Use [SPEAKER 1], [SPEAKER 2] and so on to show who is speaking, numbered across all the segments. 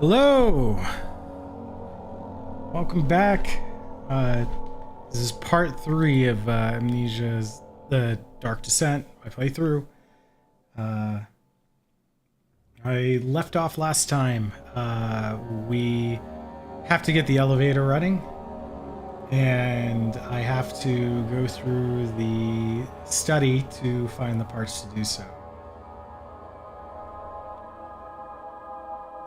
[SPEAKER 1] Hello, welcome back. This is part 3 of Amnesia's The Dark Descent, my playthrough. I left off last time. We have to get the elevator running, and I have to go through the study to find the parts to do so.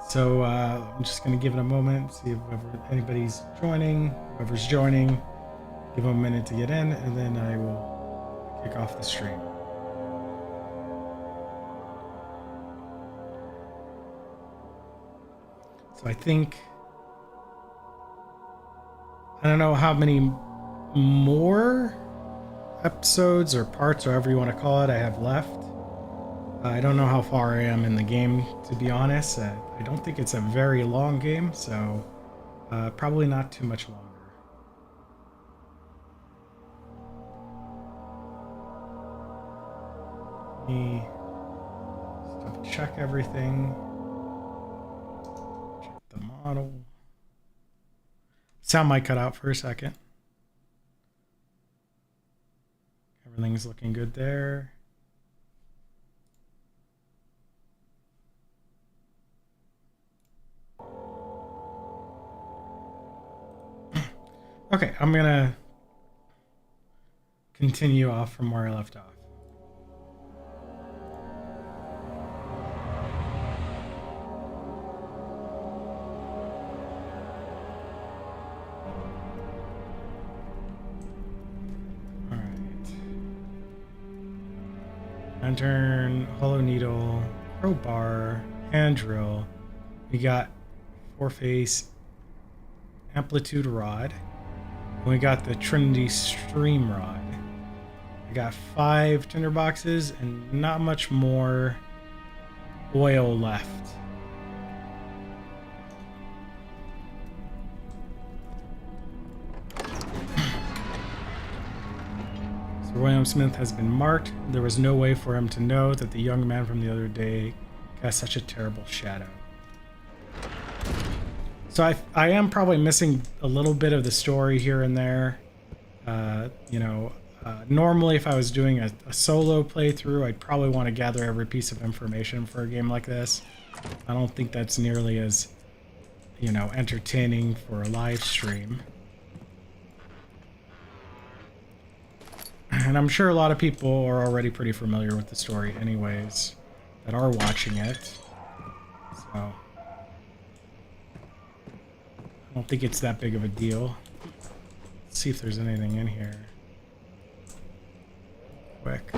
[SPEAKER 1] So I'm just going to give it a moment, see if anybody's joining. Whoever's joining, give them a minute to get in, and then I will kick off the stream. So I think, I don't know how many more episodes or parts, or however you want to call it, I have left. I don't know how far I am in the game, to be honest. I don't think it's a very long game, so probably not too much longer. Let me just double check everything. Check the model. Sound might cut out for a second. Everything's looking good there. Okay, I'm gonna continue off from where I left off. All right. Lantern, hollow needle, crowbar, hand drill. We got 4-face amplitude rod. We got the Trinity stream rod. I got 5 tinder boxes and not much more oil left. So William Smith has been marked. There was no way for him to know that the young man from the other day cast such a terrible shadow. So I am probably missing a little bit of the story here and there. Normally if I was doing a solo playthrough, I'd probably want to gather every piece of information for a game like this. I don't think that's nearly as, entertaining for a live stream. And I'm sure a lot of people are already pretty familiar with the story anyways, that are watching it. So I don't think it's that big of a deal. Let's see if there's anything in here. Quick.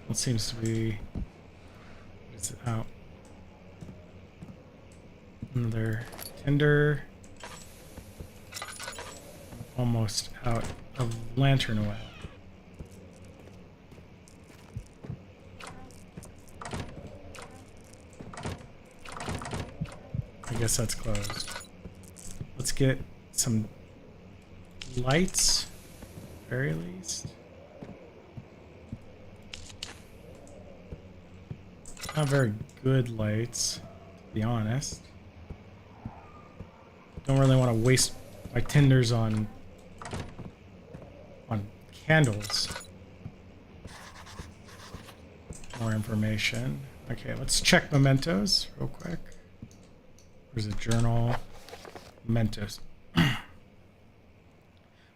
[SPEAKER 1] It seems to be. It's out. Another tinder. Almost out of lantern oil. I guess that's closed. Let's get some lights, very least. Not very good lights, to be honest. Don't really want to waste my tinders on candles. More information. Okay, let's check mementos real quick. There's a journal. Mementos. Find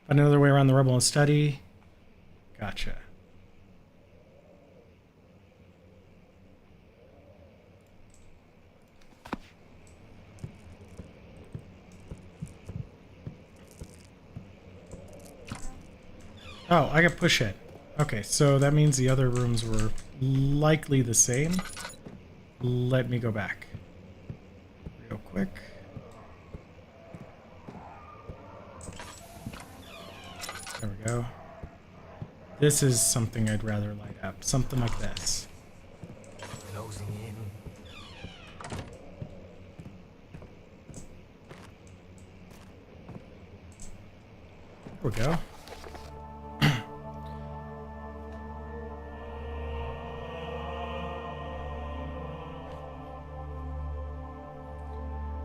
[SPEAKER 1] another way around the rebel and study. Gotcha. Oh, I can push it. Okay, so that means the other rooms were likely the same. Let me go back real quick. There we go. This is something I'd rather light up. Something like this.
[SPEAKER 2] Closing in.
[SPEAKER 1] There we go.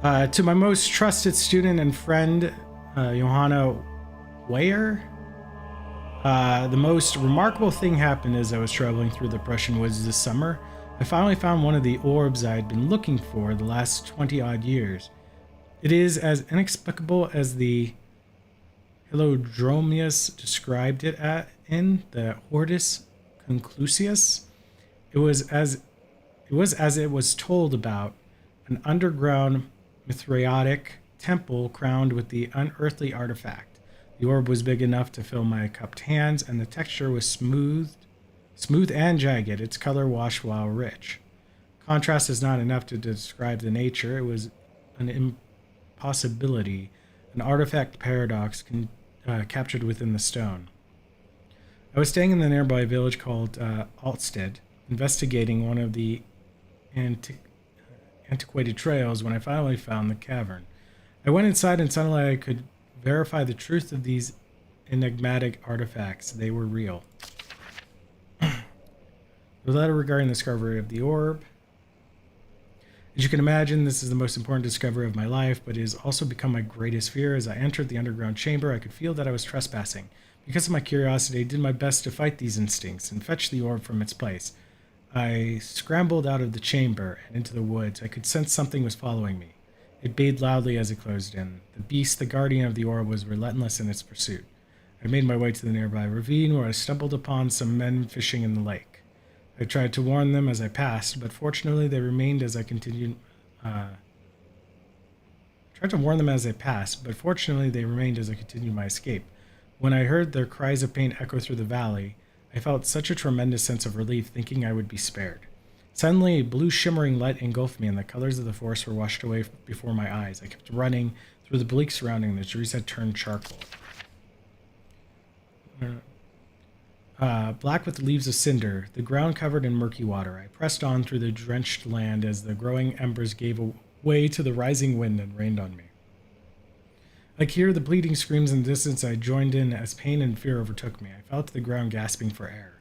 [SPEAKER 1] To my most trusted student and friend, Johanna Weyer, the most remarkable thing happened as I was traveling through the Prussian woods this summer. I finally found one of the orbs I had been looking for the last 20 odd years. It is as inexplicable as the Hilodromius described it in the Hortus Conclusius. It was as it was told about, an underground Mithraiotic temple crowned with the unearthly artifact. The orb was big enough to fill my cupped hands, and the texture was smooth and jagged, its color washed while rich. Contrast is not enough to describe the nature. It was an impossibility, an artifact paradox captured within the stone. I was staying in the nearby village called Altsted, investigating one of the antiquated trails when I finally found the cavern. I went inside and suddenly I could verify the truth of these enigmatic artifacts. They were real. The letter regarding the discovery of the orb. As you can imagine, this is the most important discovery of my life, but it has also become my greatest fear. As I entered the underground chamber, I could feel that I was trespassing. Because of my curiosity, I did my best to fight these instincts and fetch the orb from its place. I scrambled out of the chamber and into the woods. I could sense something was following me. It bayed loudly as it closed in. The beast, the guardian of the orb, was relentless in its pursuit. I made my way to the nearby ravine where I stumbled upon some men fishing in the lake. I tried to warn them as I passed, but fortunately they remained as I continued my escape. When I heard their cries of pain echo through the valley, I felt such a tremendous sense of relief, thinking I would be spared. Suddenly, a blue shimmering light engulfed me, and the colors of the forest were washed away before my eyes. I kept running through the bleak surrounding. The trees had turned charcoal. Black with leaves of cinder, the ground covered in murky water. I pressed on through the drenched land as the growing embers gave way to the rising wind and rained on me. I could hear the bleating screams in the distance. I joined in as pain and fear overtook me. I fell to the ground, gasping for air.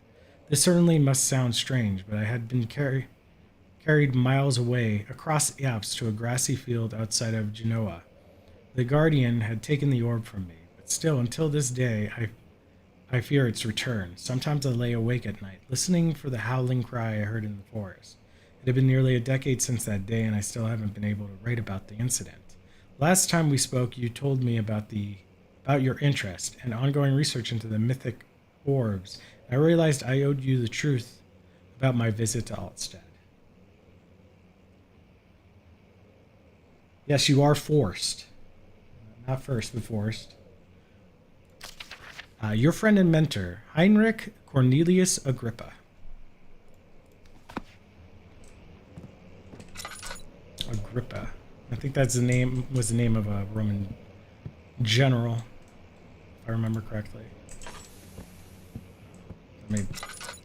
[SPEAKER 1] This certainly must sound strange, but I had been carried miles away, across the Alps to a grassy field outside of Genoa. The guardian had taken the orb from me, but still, until this day, I fear its return. Sometimes I lay awake at night, listening for the howling cry I heard in the forest. It had been nearly a decade since that day, and I still haven't been able to write about the incident. Last time we spoke, you told me about your interest and ongoing research into the mythic orbs. I realized I owed you the truth about my visit to Altsted. Yes, you are forced. Not first, but forced. Your friend and mentor, Heinrich Cornelius Agrippa. Agrippa. I think that's the name of a Roman general, if I remember correctly. I mean,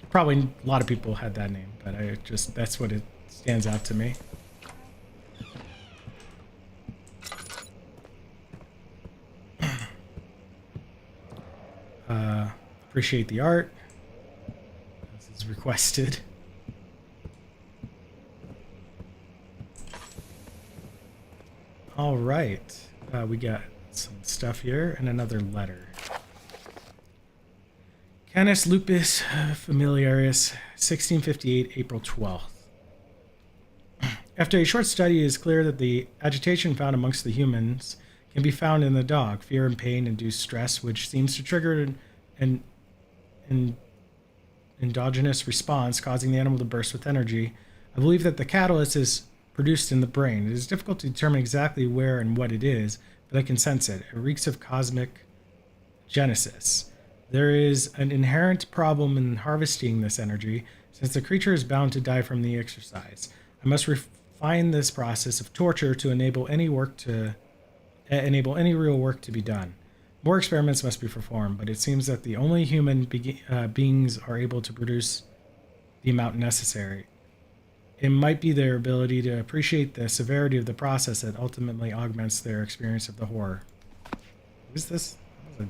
[SPEAKER 1] probably a lot of people had that name, but that's what it stands out to me. Appreciate the art. This is requested. All right, we got some stuff here and another letter. Canis Lupus Familiaris, 1658, April 12th. After a short study, it is clear that the agitation found amongst the humans can be found in the dog. Fear and pain induce stress, which seems to trigger an endogenous response, causing the animal to burst with energy. I believe that the catalyst is produced in the brain. It is difficult to determine exactly where and what it is, but I can sense it. It reeks of cosmic genesis. There is an inherent problem in harvesting this energy, since the creature is bound to die from the exercise. I must refine this process of torture to enable any real work to be done. More experiments must be performed, but it seems that the only human beings are able to produce the amount necessary. It might be their ability to appreciate the severity of the process that ultimately augments their experience of the horror. What is this? So,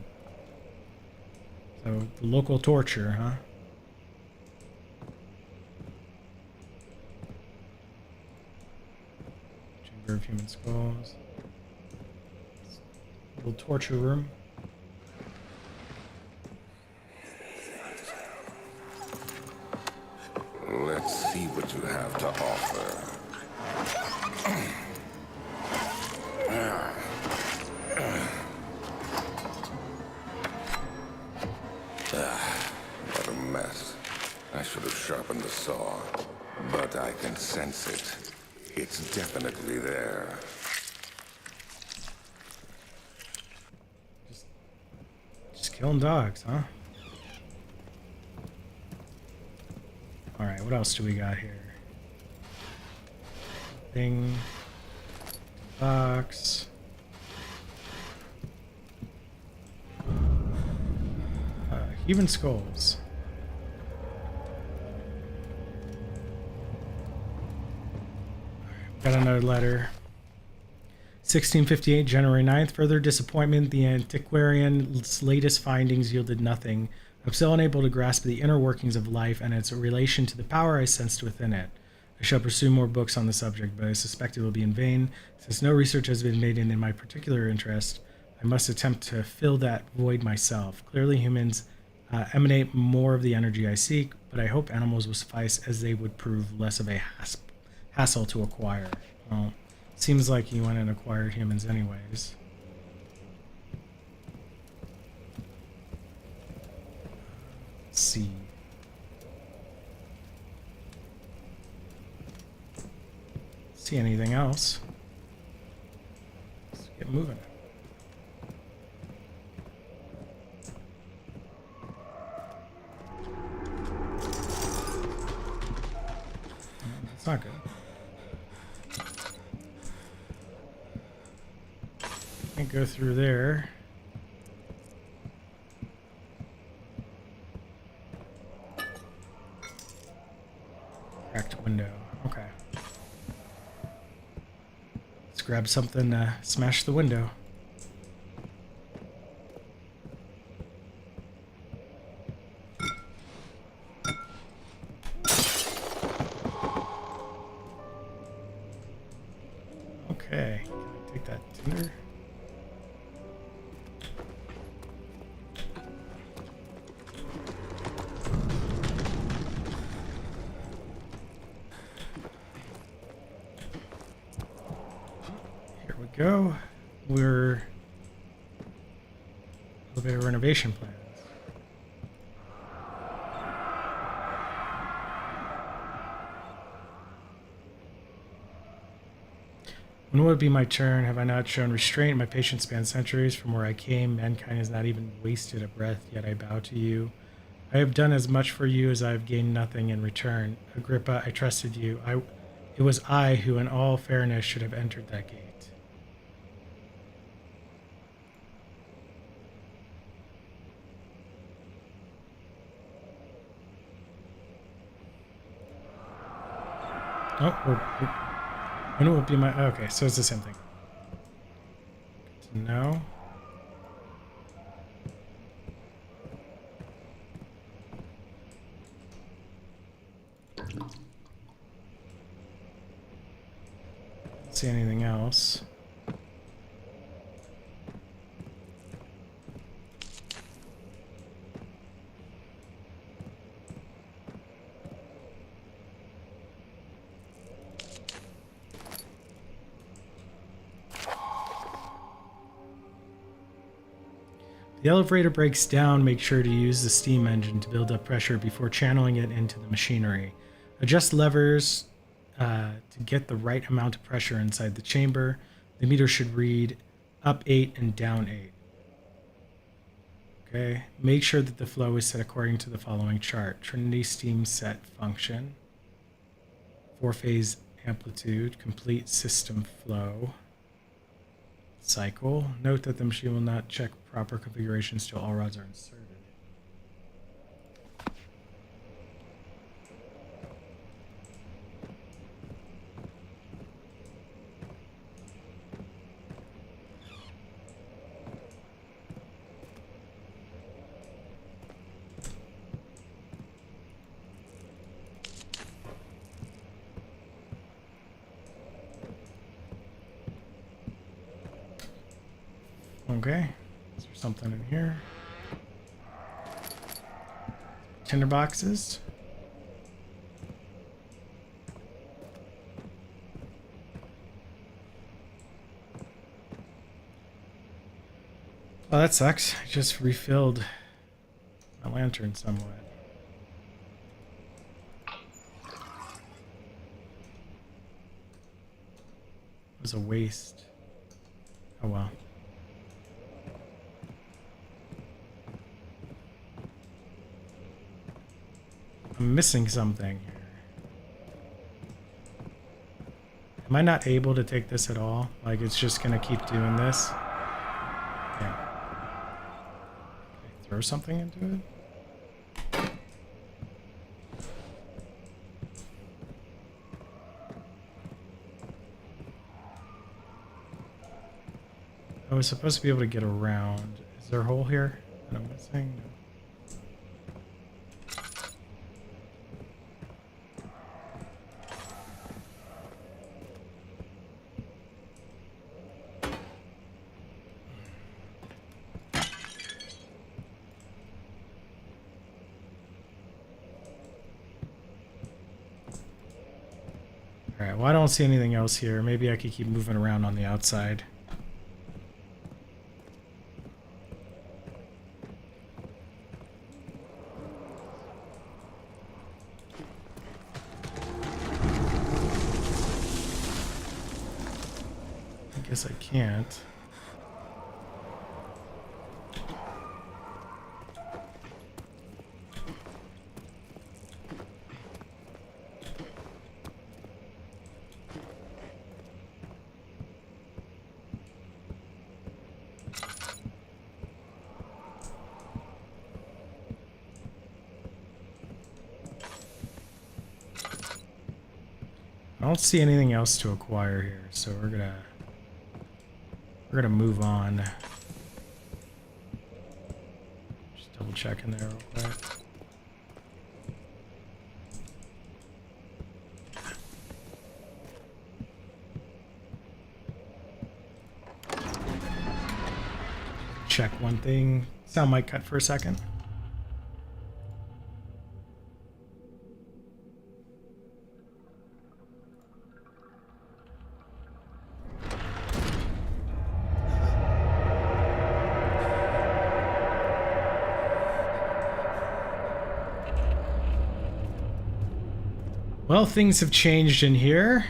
[SPEAKER 1] the local torture, huh? Number of human skulls. Little torture room.
[SPEAKER 3] Let's see what you have to offer. What a mess. I should have sharpened the saw, but I can sense it. It's definitely there.
[SPEAKER 1] Just killing dogs, huh? Alright, what else do we got here? Thing. Box. Human skulls. Got another letter. 1658, January 9th. Further disappointment. The antiquarian's latest findings yielded nothing. I'm still unable to grasp the inner workings of life and its relation to the power I sensed within it. I shall pursue more books on the subject, but I suspect it will be in vain. Since no research has been made in my particular interest, I must attempt to fill that void myself. Clearly, humans emanate more of the energy I seek, but I hope animals will suffice, as they would prove less of a hassle to acquire. Well, seems like you went and acquired humans anyways. Let's see. See anything else? Let's get moving. It's not good. Can't go through there. Cracked window. Okay. Let's grab something to smash the window. Okay. Can I take that tinder? Here we go. We're elevator renovation plans. When will it be my turn? Have I not shown restraint? My patience spans centuries. From where I came, mankind has not even wasted a breath, yet I bow to you. I have done as much for you as I have gained nothing in return. Agrippa, I trusted you. It was I who, in all fairness, should have entered that gate. Oh, when it would be my... Okay, so it's the same thing. Good to know. Don't see anything else. The elevator breaks down. Make sure to use the steam engine to build up pressure before channeling it into the machinery. Adjust levers to get the right amount of pressure inside the chamber. The meter should read up 8 and down 8. Okay. Make sure that the flow is set according to the following chart. Trinity steam set function. 4-phase amplitude. Complete system flow. Cycle. Note that the machine will not check proper configurations till all rods are inserted. Okay. Is there something in here? Tinder boxes. Oh, that sucks. I just refilled my lantern somewhat. It was a waste. Oh well. I'm missing something here. Am I not able to take this at all? Like it's just gonna keep doing this? Yeah. Can I throw something into it? I was supposed to be able to get around. Is there a hole here that I'm missing? No. Alright, well I don't see anything else here. Maybe I could keep moving around on the outside. I guess I can't. I don't see anything else to acquire here, so we're gonna move on. Just double checking there real quick. Check one thing. Sound might cut for a second. Well, things have changed in here.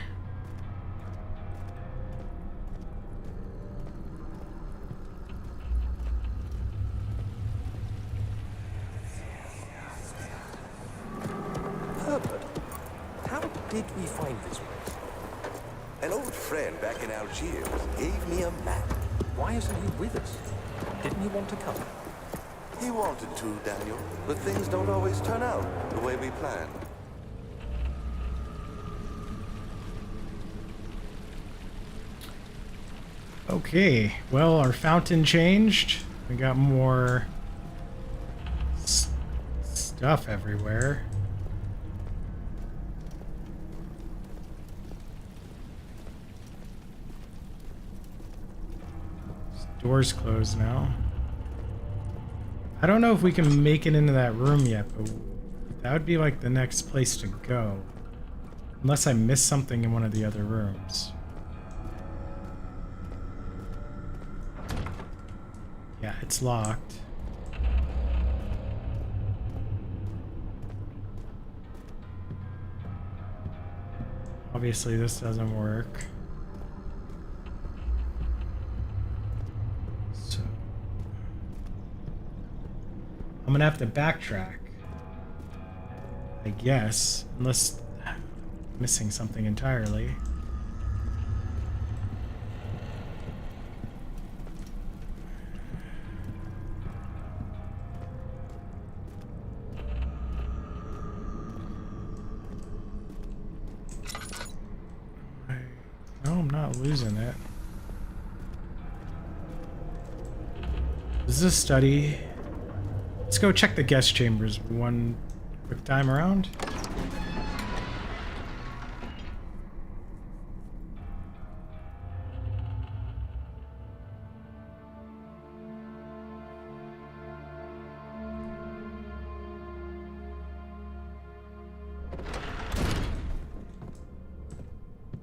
[SPEAKER 2] Herbert, how did we find this place?
[SPEAKER 4] An old friend back in Algiers gave me a map.
[SPEAKER 2] Why isn't he with us? Didn't he want to come?
[SPEAKER 4] He wanted to, Daniel, but things don't always turn out the way we planned.
[SPEAKER 1] Okay, well, our fountain changed. We got more stuff everywhere. This door's closed now. I don't know if we can make it into that room yet, but that would be like the next place to go. Unless I missed something in one of the other rooms. Yeah, it's locked. Obviously, this doesn't work. So I'm gonna have to backtrack, I guess, unless I'm missing something entirely. No, I'm not losing it. This is a study. Let's go check the guest chambers one quick time around.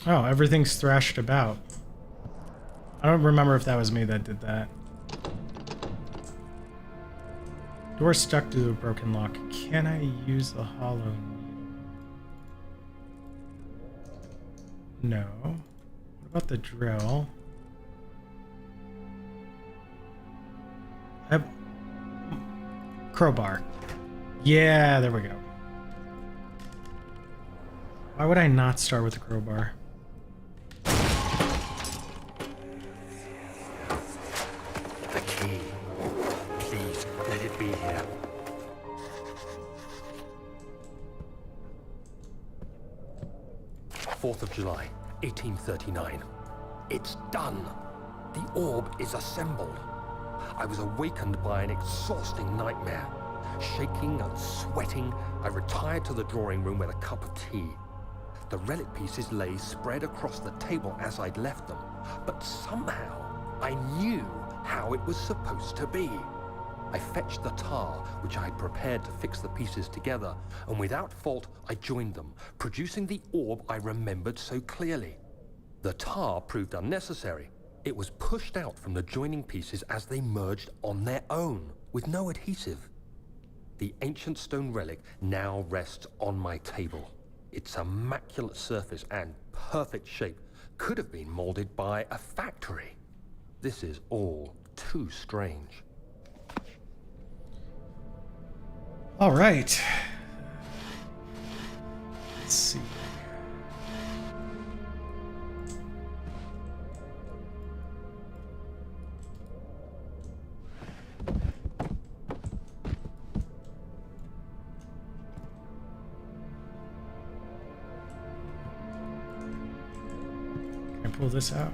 [SPEAKER 1] Oh, everything's thrashed about. I don't remember if that was me that did that. Door stuck to a broken lock. Can I use the hollow needle? No. What about the drill? I have crowbar. Yeah, there we go. Why would I not start with the crowbar?
[SPEAKER 2] The key. Please, let it be here. July 4th, 1839. It's done. The orb is assembled. I was awakened by an exhausting nightmare. Shaking and sweating, I retired to the drawing room with a cup of tea. The relic pieces lay spread across the table as I'd left them, but somehow I knew how it was supposed to be. I fetched the tar, which I had prepared to fix the pieces together, and without fault I joined them, producing the orb I remembered so clearly. The tar proved unnecessary. It was pushed out from the joining pieces as they merged on their own, with no adhesive. The ancient stone relic now rests on my table. Its immaculate surface and perfect shape could have been molded by a factory. This is all too strange.
[SPEAKER 1] All right. Let's see. Can I pull this out?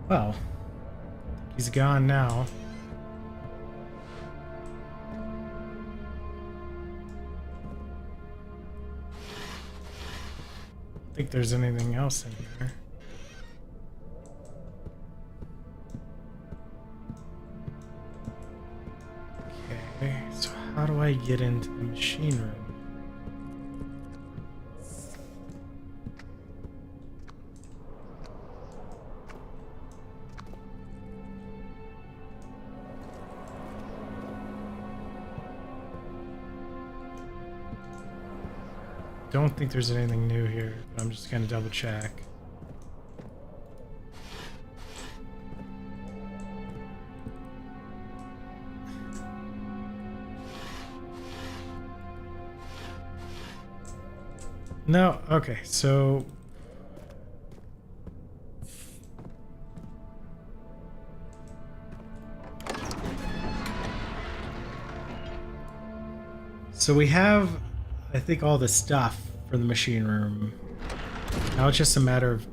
[SPEAKER 1] Well, he's gone now. I don't think there's anything else in here. Okay, so how do I get into the machine room? Don't think there's anything new here, but I'm just gonna double check. No, okay, so we have, I think, all the stuff for the machine room. Now it's just a matter of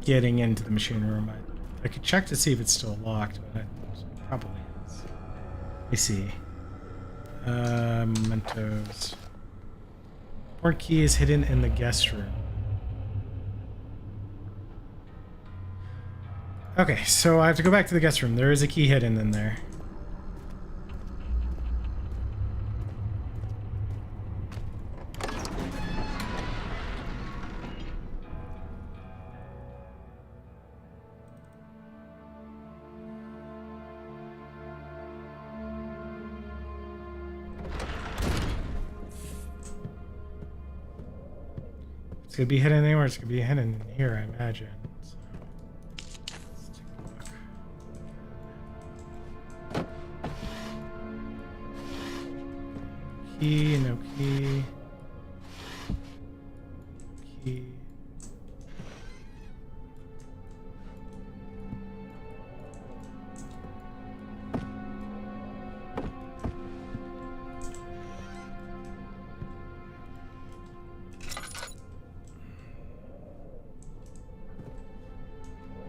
[SPEAKER 1] getting into the machine room. I could check to see if it's still locked, but it probably is. Let me see. Mementos. Port key is hidden in the guest room. Okay, so I have to go back to the guest room. There is a key hidden in there. It's gonna be hidden anywhere. It's gonna be hidden in here, I imagine. So, let's take a look. Key, no key.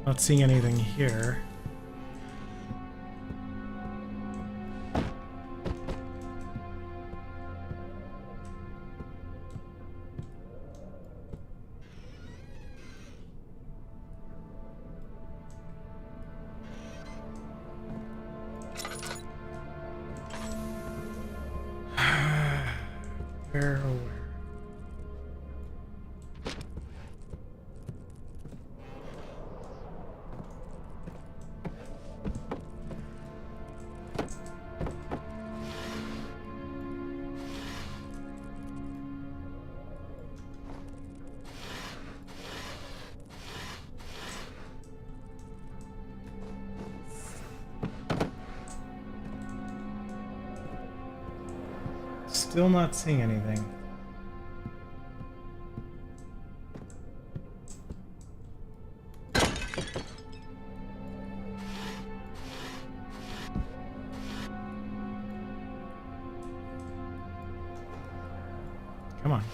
[SPEAKER 1] Not seeing anything here. Where, oh, where? Still not seeing anything. Come on.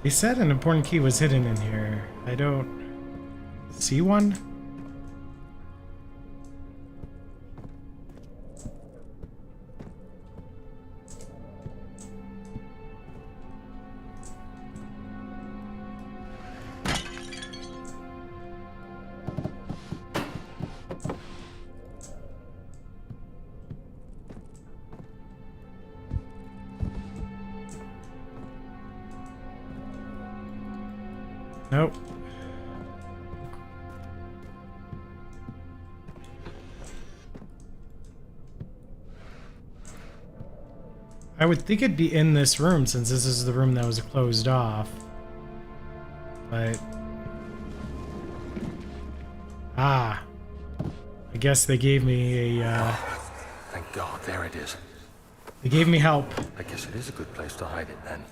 [SPEAKER 1] They said an important key was hidden in here. I don't see one. Nope. I would think it'd be in this room since this is the room that was closed off. But... I guess they gave me a,
[SPEAKER 2] Thank God, there it is.
[SPEAKER 1] They gave me help.
[SPEAKER 2] I guess it is a good place to hide it then.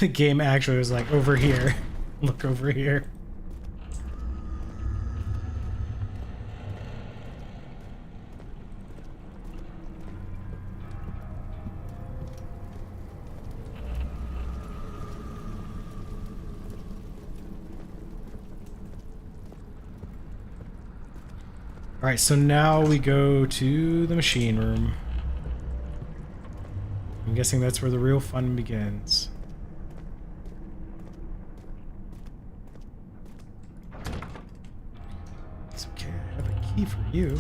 [SPEAKER 1] The game actually was like, over here. Look over here. Alright, so now we go to the machine room. I'm guessing that's where the real fun begins. It's okay, I have a key for you.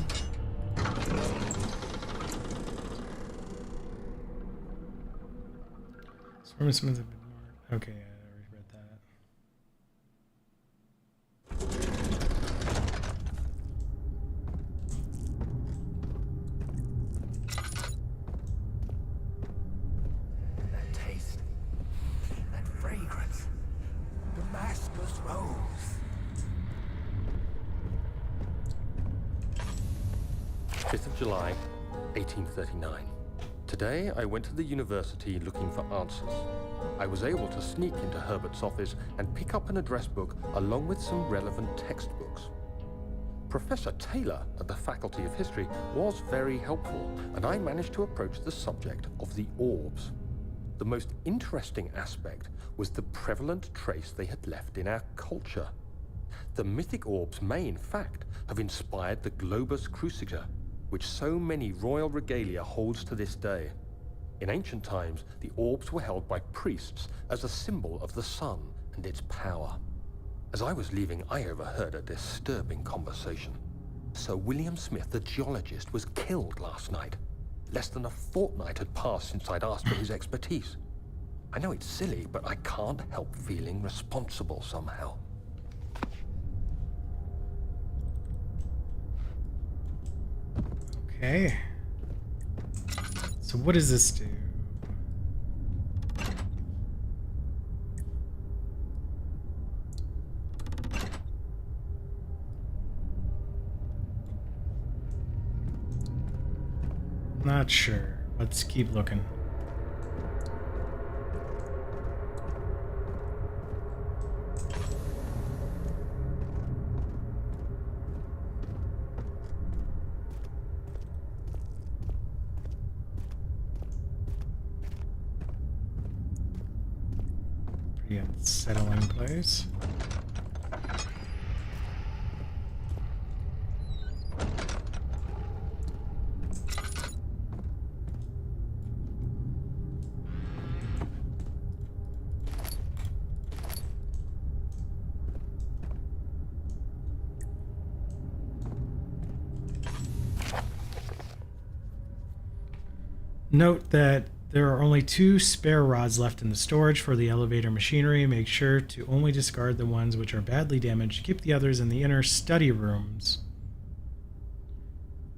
[SPEAKER 1] Swarm Smith have been marked. Okay, I already read that.
[SPEAKER 2] That taste, that fragrance, Damascus rose. 5th of July, 1839. Today, I went to the university looking for answers. I was able to sneak into Herbert's office and pick up an address book along with some relevant textbooks. Professor Taylor at the Faculty of History was very helpful, and I managed to approach the subject of the orbs. The most interesting aspect was the prevalent trace they had left in our culture. The mythic orbs may, in fact, have inspired the globus cruciger, which so many royal regalia holds to this day. In ancient times, the orbs were held by priests as a symbol of the sun and its power. As I was leaving, I overheard a disturbing conversation. Sir William Smith, the geologist, was killed last night. Less than a fortnight had passed since I'd asked for his expertise. I know it's silly, but I can't help feeling responsible somehow.
[SPEAKER 1] Okay. So what does this do? Not sure. Let's keep looking. Pretty unsettling place. Note that there are only 2 spare rods left in the storage for the elevator machinery. Make sure to only discard the ones which are badly damaged. Keep the others in the inner study rooms.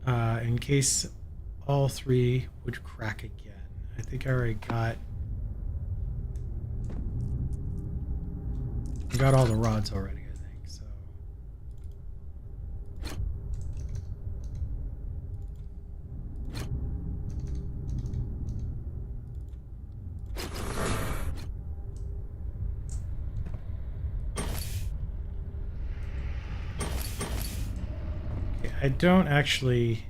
[SPEAKER 1] In case all 3 would crack again. I think I already got all the rods already, I think, so. Okay, I don't actually...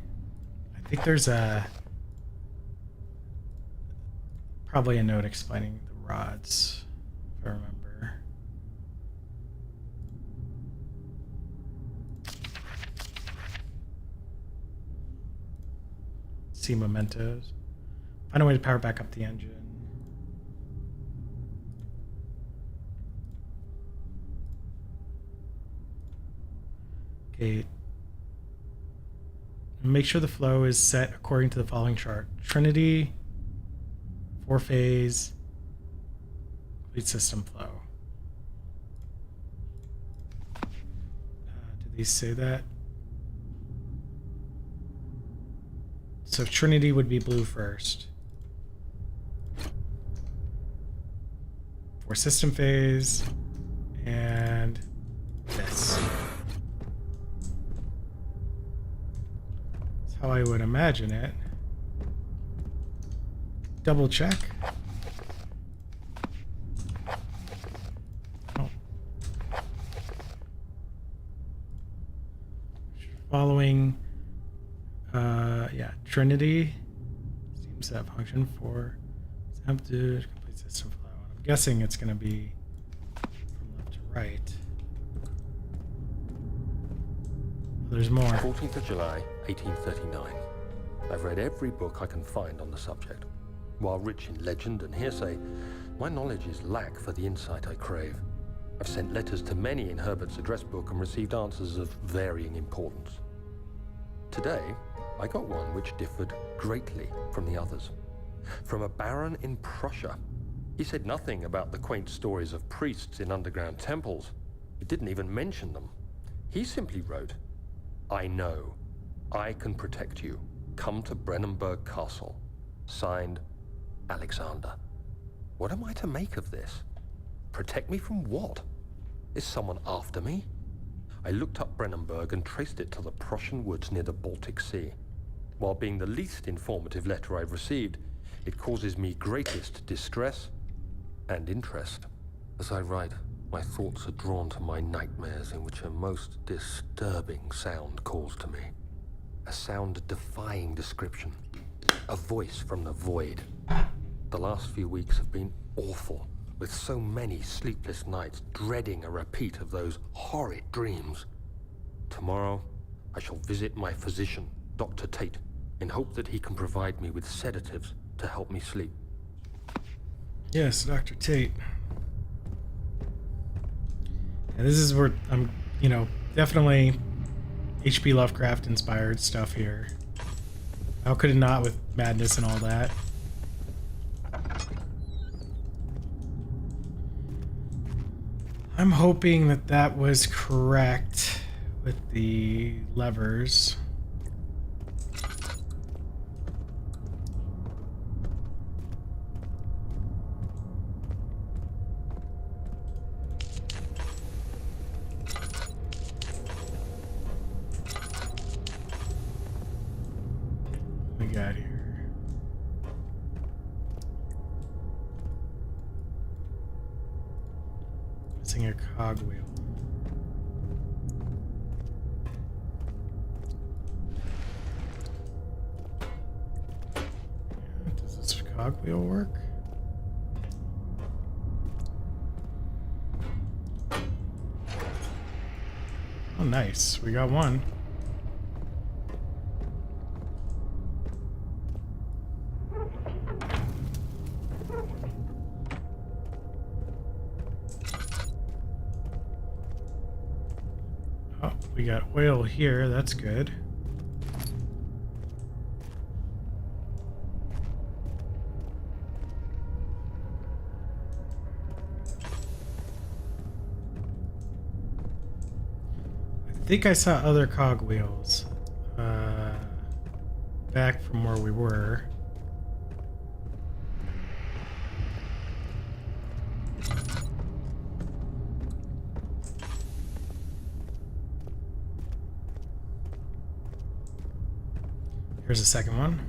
[SPEAKER 1] I think there's probably a note explaining the rods, if I remember. See mementos. Find a way to power back up the engine. Okay. Make sure the flow is set according to the following chart. Trinity, 4-phase, complete system flow. Do these say that? So Trinity would be blue first. For system phase, and this. How I would imagine it. Double check. Oh. Following, yeah, Trinity seems to have function for empty complete system flow. I'm guessing it's going to be from left to right. There's more.
[SPEAKER 2] 14th of July, 1839. I've read every book I can find on the subject. While rich in legend and hearsay, my knowledge is lack for the insight I crave. I've sent letters to many in Herbert's address book and received answers of varying importance. Today, I got one which differed greatly from the others. From a baron in Prussia. He said nothing about the quaint stories of priests in underground temples. He didn't even mention them. He simply wrote, I know. I can protect you. Come to Brennenburg Castle. Signed, Alexander. What am I to make of this? Protect me from what? Is someone after me? I looked up Brennenburg and traced it to the Prussian woods near the Baltic Sea. While being the least informative letter I've received, it causes me greatest distress and interest. As I write, my thoughts are drawn to my nightmares in which a most disturbing sound calls to me. A sound defying description. A voice from the void. The last few weeks have been awful, with so many sleepless nights dreading a repeat of those horrid dreams. Tomorrow, I shall visit my physician, Dr. Tate, in hope that he can provide me with sedatives to help me sleep.
[SPEAKER 1] Yes, Dr. Tate. And this is where I'm, definitely H.P. Lovecraft inspired stuff here. How could it not with madness and all that? I'm hoping that that was correct with the levers. we got here? Missing a cogwheel. Does this cogwheel work? Oh, nice. We got one. Oh, we got oil here. That's good. I think I saw other cogwheels back from where we were. Here's a second one.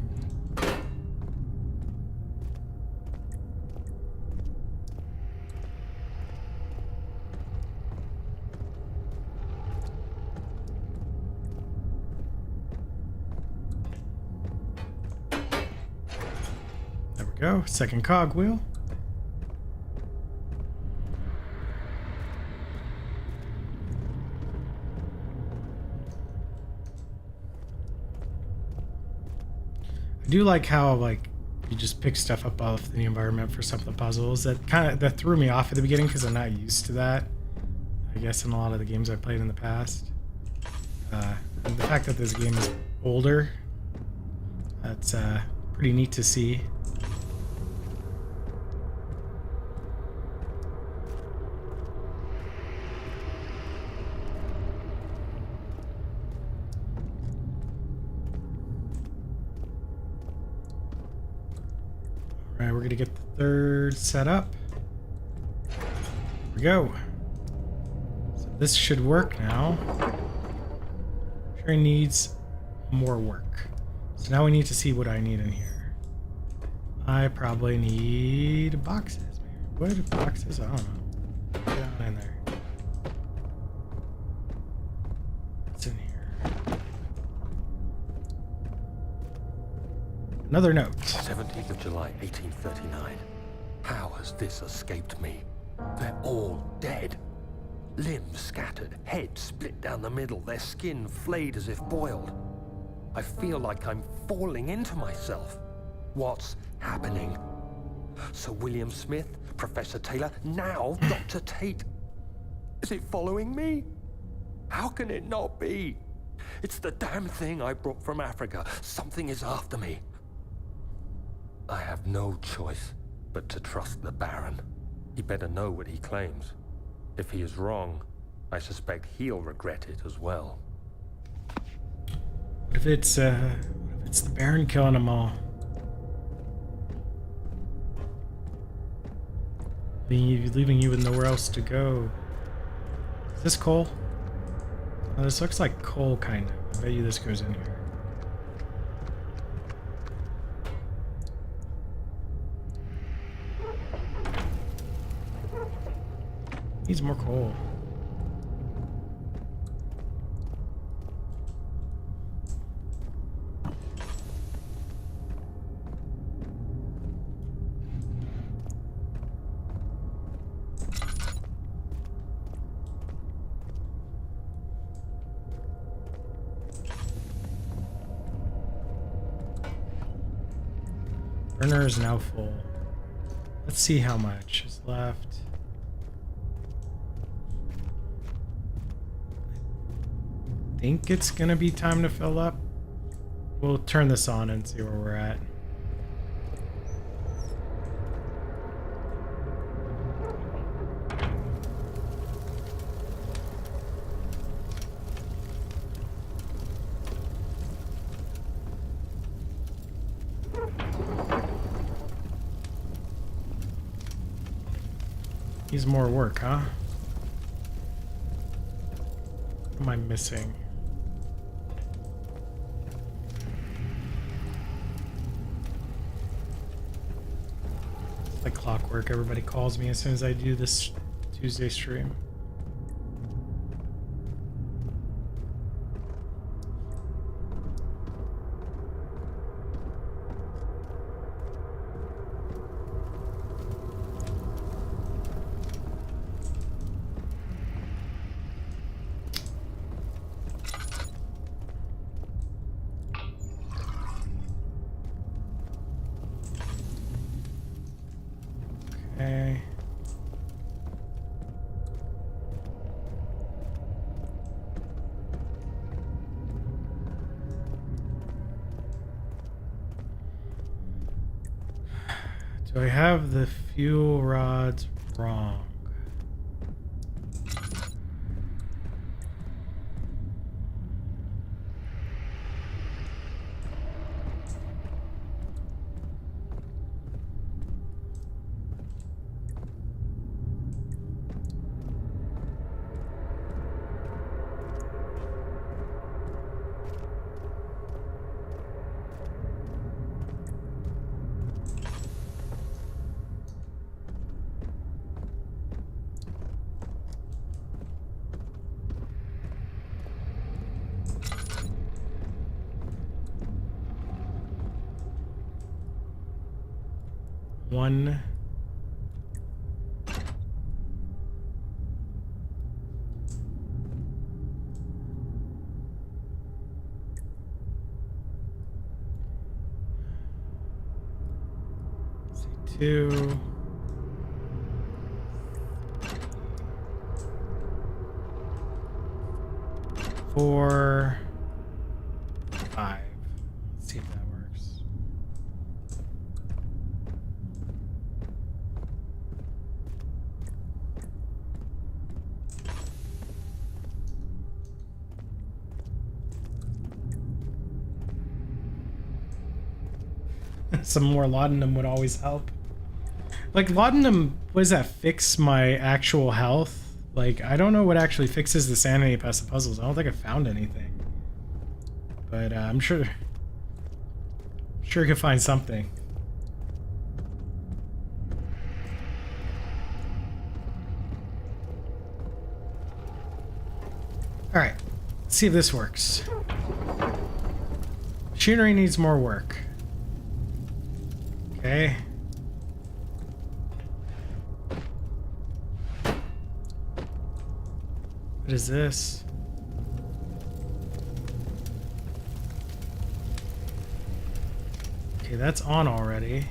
[SPEAKER 1] Go, second cogwheel. I do like how you just pick stuff up off the environment for some of the puzzles. That threw me off at the beginning because I'm not used to that. I guess in a lot of the games I've played in the past. And the fact that this game is older, that's pretty neat to see. Alright, we're gonna get the third set up. Here we go. So this should work now. Sure needs more work. So now we need to see what I need in here. I probably need boxes. What boxes? I don't know. Get on in there. What's in here? Another note.
[SPEAKER 2] 17th of July, 1839. How has this escaped me? They're all dead. Limbs scattered, heads split down the middle, their skin flayed as if boiled. I feel like I'm falling into myself. What's happening? Sir William Smith, Professor Taylor, now Dr. Tate. Is it following me? How can it not be? It's the damn thing I brought from Africa. Something is after me. I have no choice but to trust the Baron. He better know what he claims. If he is wrong, I suspect he'll regret it as well.
[SPEAKER 1] What if it's the Baron killing them all? Leaving you with nowhere else to go. Is this coal? Oh, this looks like coal, kind of. I bet you this goes in here. Needs more coal. Burner is now full. Let's see how much is left. I think it's gonna be time to fill up. We'll turn this on and see where we're at. Needs more work, huh? What am I missing? like clockwork. Everybody calls me as soon as I do this Tuesday stream. Okay. Do I have the fuel rods wrong? One. Let's see, 2. 4. 5. Let's see if that works. Some more laudanum would always help. Like, laudanum, what does that fix my actual health? Like, I don't know what actually fixes the sanity past the puzzles. I don't think I found anything. But I'm sure I could find something. Alright, let's see if this works. Machinery needs more work. Okay. What is this? Okay, that's on already.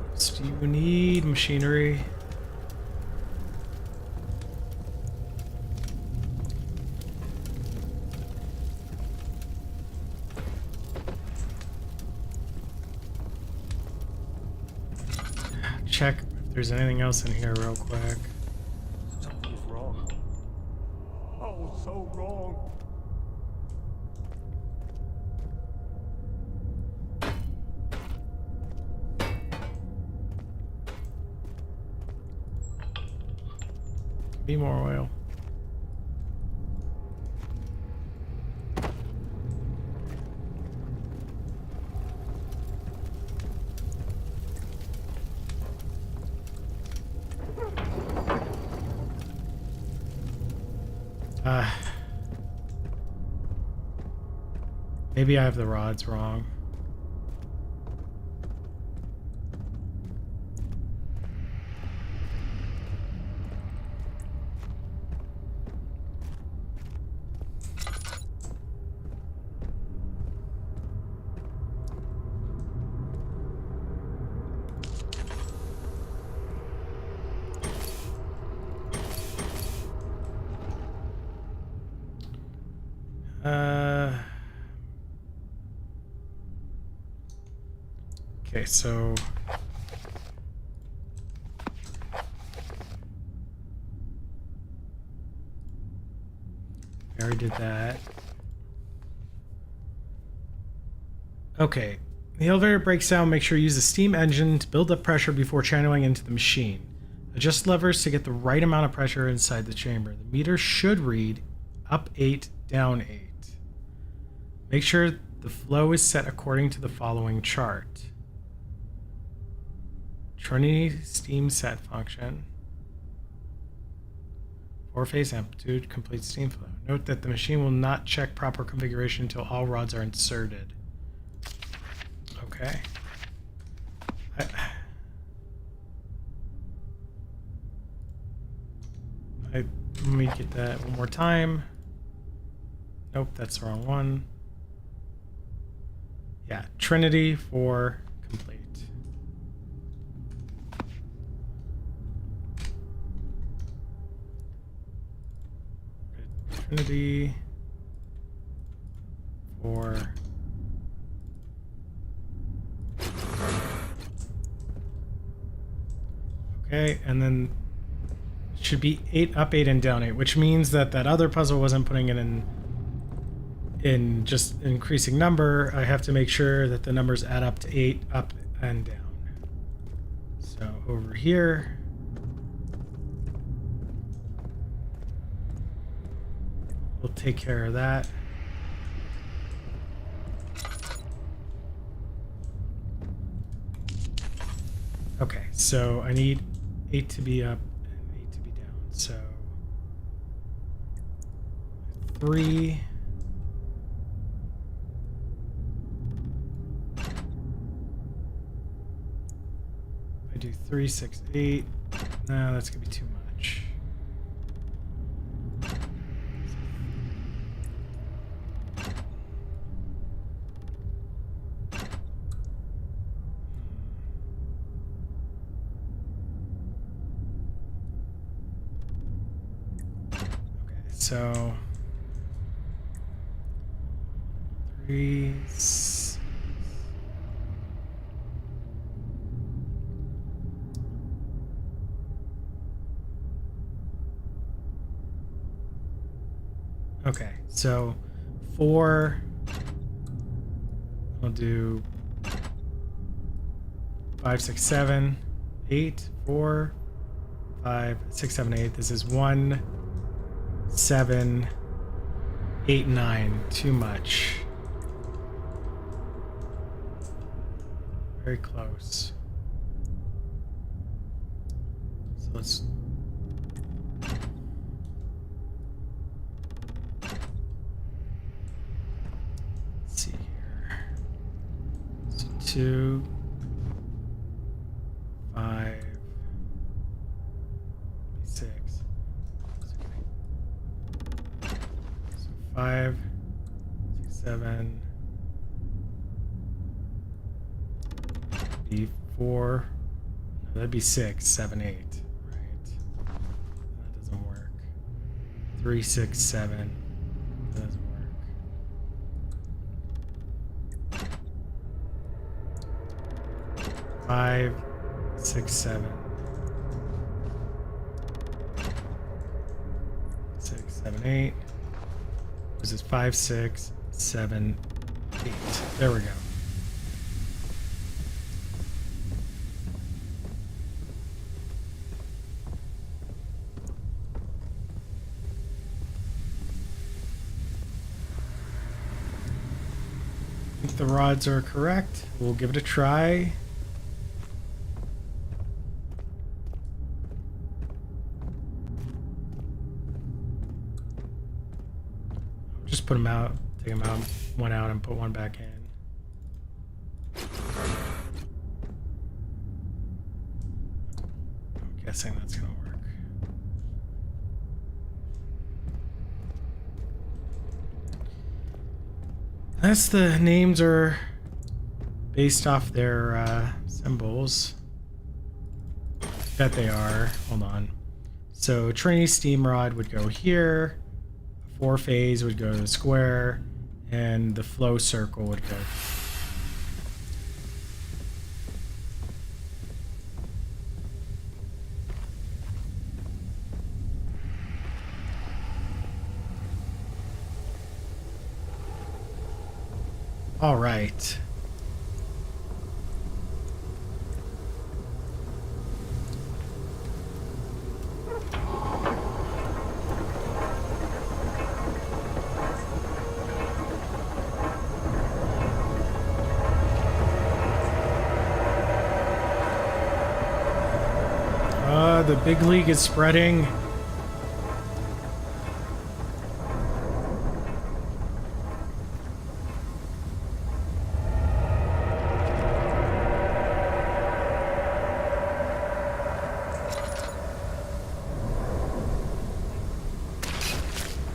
[SPEAKER 1] What else do you need? Machinery. Check if there's anything else in here real quick.
[SPEAKER 2] Something's wrong. Oh, so wrong.
[SPEAKER 1] Be more oil. Maybe I have the rods wrong. Okay, so I already did that. Okay, the elevator breaks down. Make sure you use the steam engine to build up pressure before channeling into the machine. Adjust levers to get the right amount of pressure inside the chamber. The meter should read up 8, down 8. Make sure the flow is set according to the following chart. Trinity steam set function. 4-phase amplitude, complete steam flow. Note that the machine will not check proper configuration until all rods are inserted. Okay. Let me get that one more time. Nope, that's the wrong one. Yeah, Trinity for complete. Trinity for okay, and then it should be 8 up 8 and down 8, which means that that other puzzle wasn't putting it in just increasing number. I have to make sure that the numbers add up to 8 up and down. So over here, we'll take care of that. Okay, so I need 8 to be up and 8 to be down. So 3. I do 3, 6, 8. No, that's gonna be too much. So 3, 6. Okay, so 4. I'll do 5, 6, 7, 8, 4, 5, 6, 7, 8. This is 1, 7, 8, 9. Too much. Very close. So let's see here. So 2, 5, 6. 5, 6, 7, be 4. No, that'd be 6, 7, 8. Right. That doesn't work. 3, 6, 7. That doesn't work. 5, 6, 7. 6, 7, 8. This is 5, 6, 7, 8. There we go. I think the rods are correct. We'll give it a try. Just put them out, take them out, one out, and put one back in. I'm guessing that's gonna work. That's the names are based off their symbols. That they are. Hold on. So Trinity steam rod would go here. 4-phase would go to the square, and the flow circle would go. All right. the big league is spreading.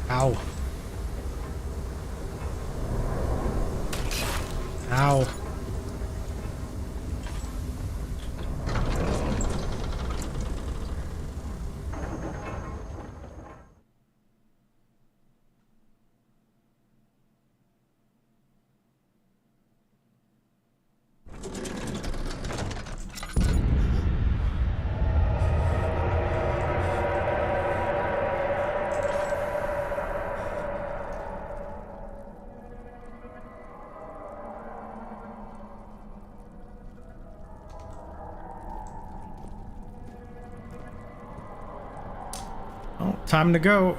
[SPEAKER 1] Ow. Ow. Oh, time to go.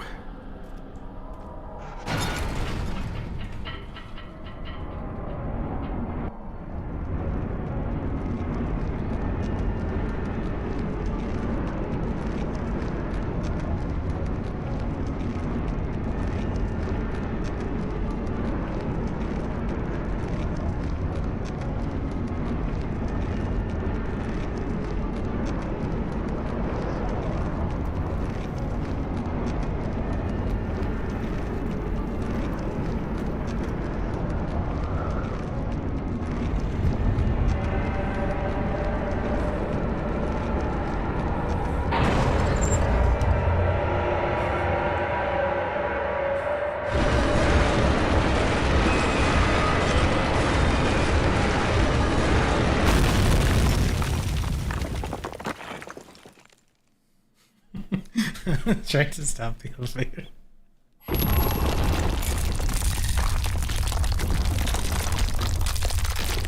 [SPEAKER 1] Trying to stop the elevator.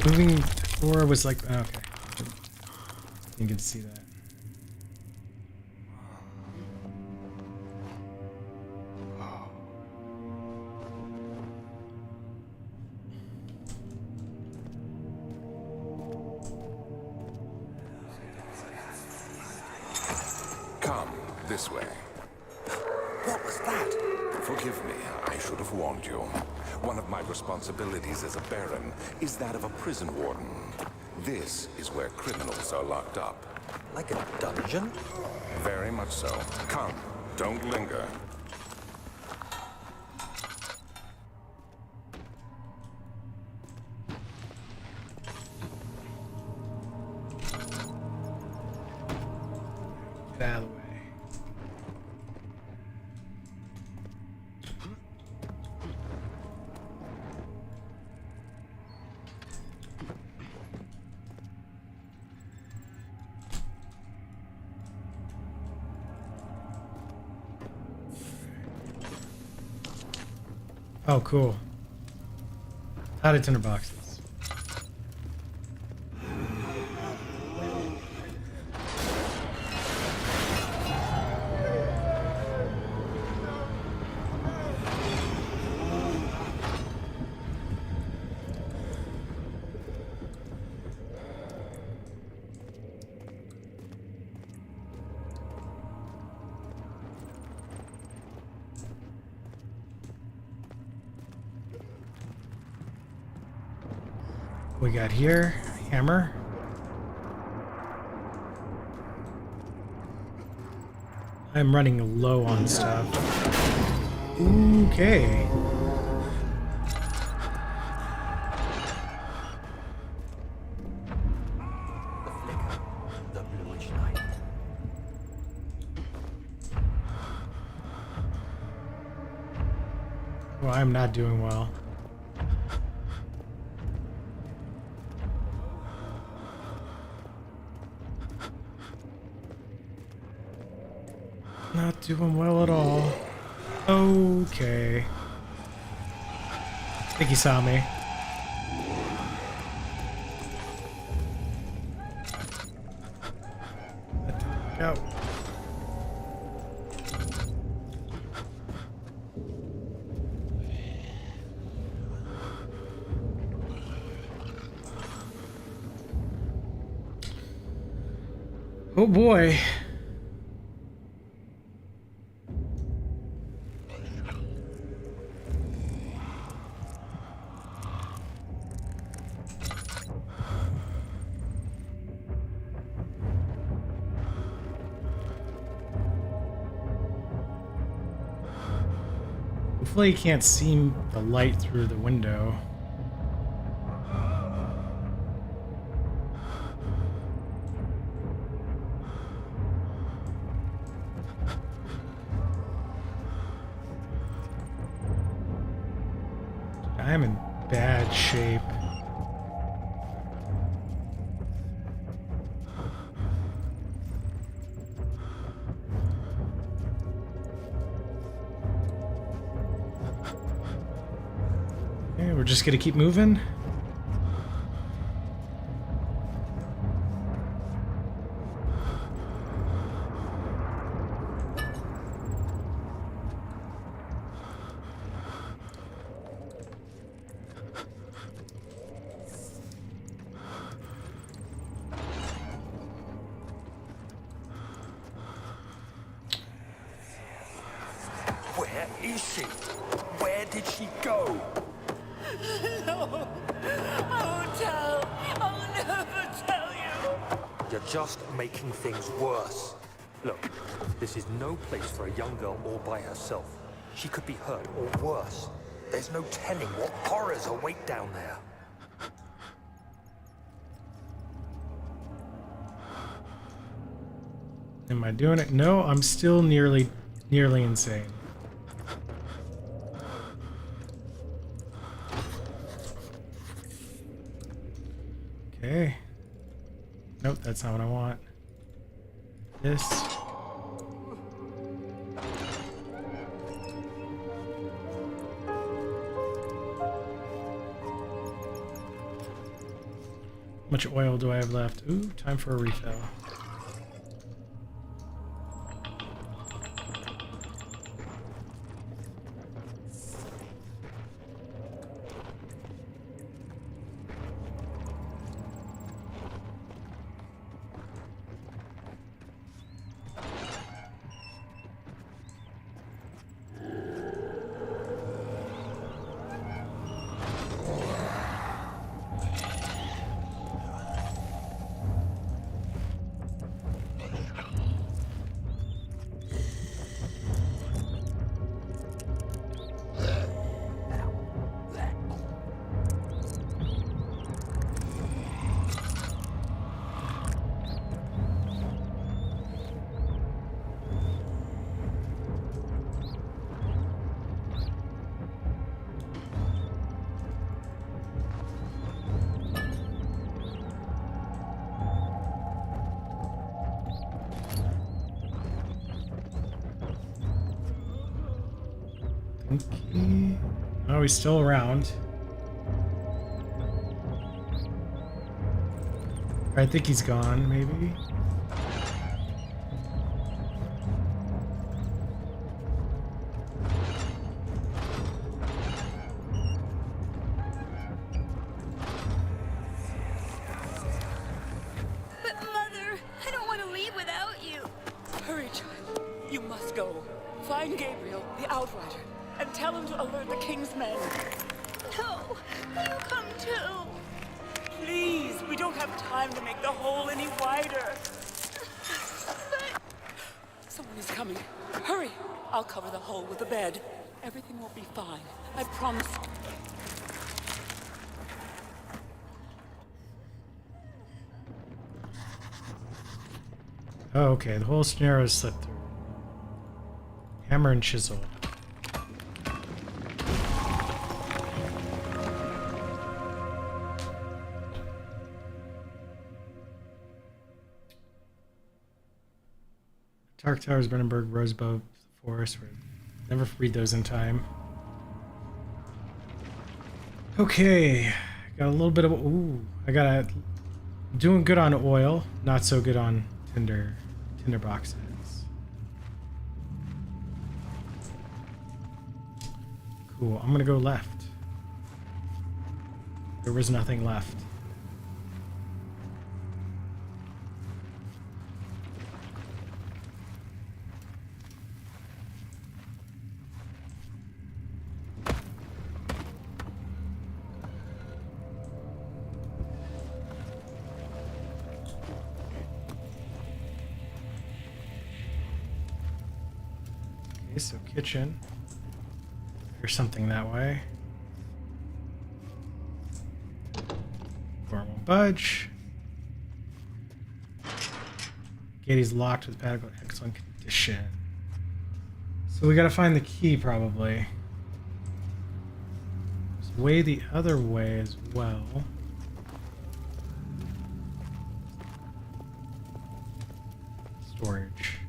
[SPEAKER 1] Moving floor was like, oh, okay. You can see that.
[SPEAKER 3] Come this way.
[SPEAKER 4] What was that?
[SPEAKER 3] Forgive me, I should have warned you. One of my responsibilities as a Baron is that of a prison warden. This is where criminals are locked up.
[SPEAKER 4] Like a dungeon?
[SPEAKER 3] Very much so. Come, don't linger.
[SPEAKER 1] Get out of the way. Oh, cool. How to tinder boxes. We got here, hammer. I'm running low on stuff. Okay.
[SPEAKER 4] The flicker, the bluish light.
[SPEAKER 1] Well, I'm not doing well. Not doing well at all. Okay. I think he saw me. Go. Oh boy. Hopefully you can't see the light through the window. I am in bad shape. Okay, we're just gonna keep moving.
[SPEAKER 2] Where is she? Where did she go?
[SPEAKER 5] No, I won't tell. I'll never tell you.
[SPEAKER 2] You're just making things worse. Look, this is no place for a young girl all by herself. She could be hurt or worse. There's no telling what horrors await down there.
[SPEAKER 1] Am I doing it? No, I'm still nearly insane. Okay. Nope, that's not what I want. This. How much oil do I have left? Ooh, time for a refill. Okay. Oh, he's still around. I think he's gone, maybe.
[SPEAKER 5] But Mother, I don't want to leave without you. Hurry, child. You must go. Find Gabriel, the Outrider, and tell him to alert the King's men. No, you come too. Please, we don't have time to make the hole any wider. But... Someone is coming. Hurry. I'll cover the hole with a bed. Everything will be fine. I promise.
[SPEAKER 1] Oh, okay, the whole scenario is slipped through. Hammer and chisel. Dark Towers, Brandenburg, Rosebud, Forest. Never read those in time. Okay, got a little bit of. Ooh, I got a. Doing good on oil, not so good on tinder boxes. Cool. I'm gonna go left. There was nothing left. Okay, so kitchen. There's something that way. Door won't budge. Gate is locked with padlock in excellent condition. So we gotta find the key probably. There's way the other way as well. Storage.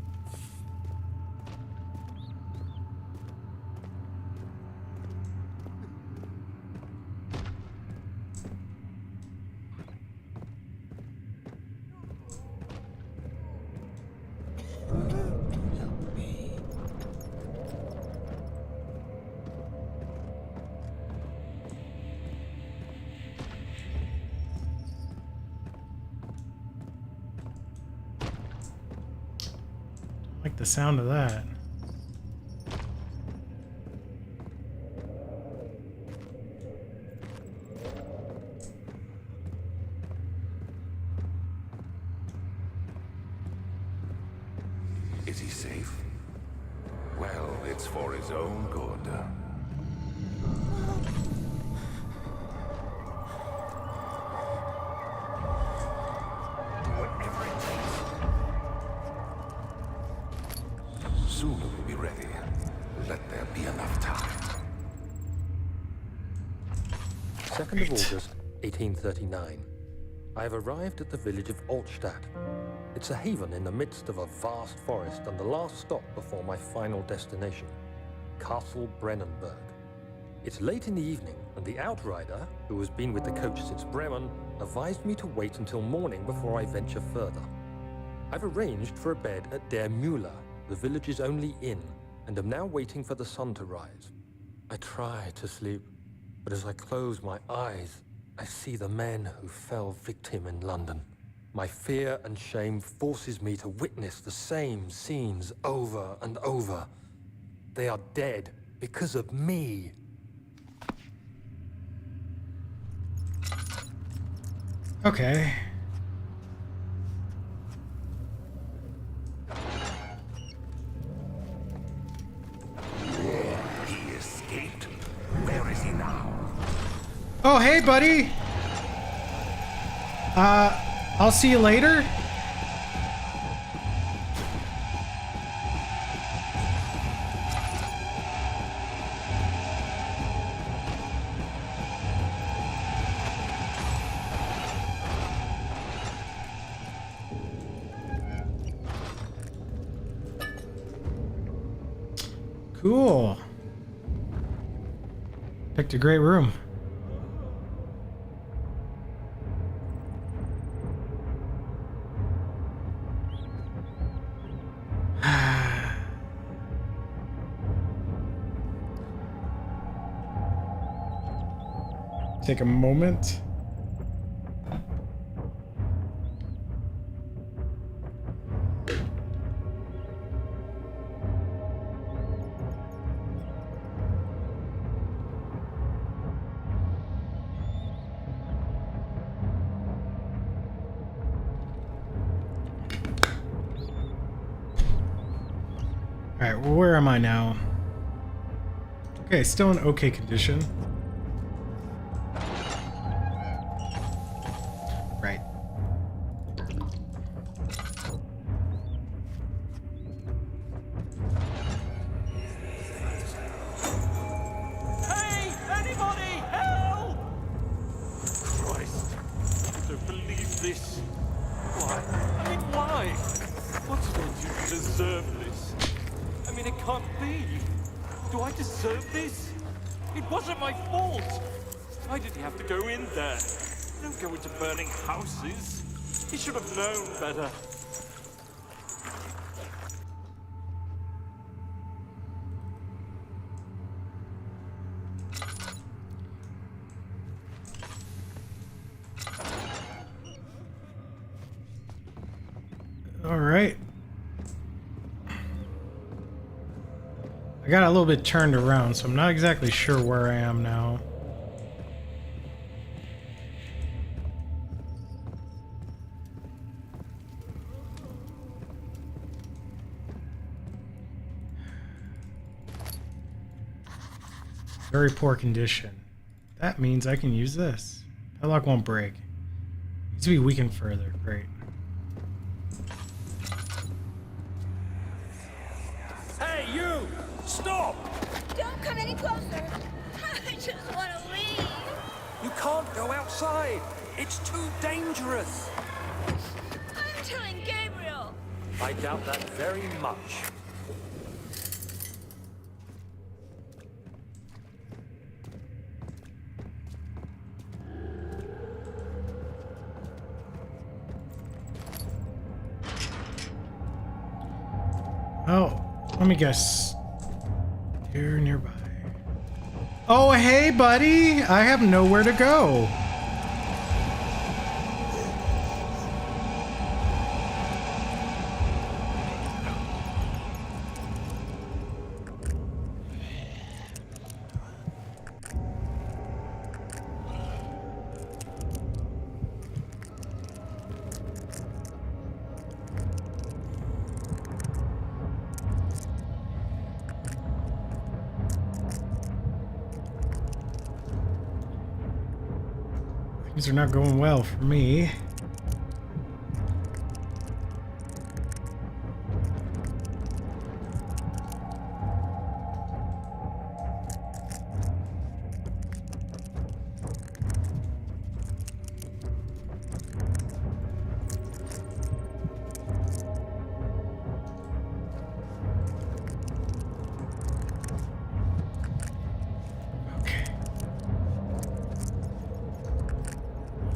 [SPEAKER 1] Like the sound of that.
[SPEAKER 3] Is he safe? Well, it's for his own good. Soon it will be ready. Let there be enough time.
[SPEAKER 2] 2nd of August, 1839. I have arrived at the village of Altstadt. It's a haven in the midst of a vast forest and the last stop before my final destination, Castle Brennenburg. It's late in the evening, and the outrider, who has been with the coach since Bremen, advised me to wait until morning before I venture further. I've arranged for a bed at Der Müller, the village's only inn, and am now waiting for the sun to rise. I try to sleep, but as I close my eyes, I see the men who fell victim in London. My fear and shame forces me to witness the same scenes over and over. They are dead because of me.
[SPEAKER 1] Okay.
[SPEAKER 3] He escaped. Where is he now?
[SPEAKER 1] Oh, hey, buddy. I'll see you later. Cool. Picked a great room. Take a moment. Alright, well, where am I now? Okay, still in okay condition. Right.
[SPEAKER 6] Hey! Anybody! Help! Christ! I don't believe this. Why? I mean, why? What did I do to deserve this? I mean, it can't be. Do I deserve this? It wasn't my fault. Why did he have to go in there? Don't go into burning houses. He should have known better.
[SPEAKER 1] All right. I got a little bit turned around, so I'm not exactly sure where I am now. Very poor condition. That means I can use this. Padlock won't break. Needs to be weakened further. Great.
[SPEAKER 6] Hey, you! Stop!
[SPEAKER 5] Don't come any closer. I just want to leave.
[SPEAKER 6] You can't go outside. It's too dangerous.
[SPEAKER 5] I'm telling Gabriel.
[SPEAKER 6] I doubt that very much.
[SPEAKER 1] Oh, let me guess. You're nearby. Oh, hey, buddy! I have nowhere to go. Things are not going well for me.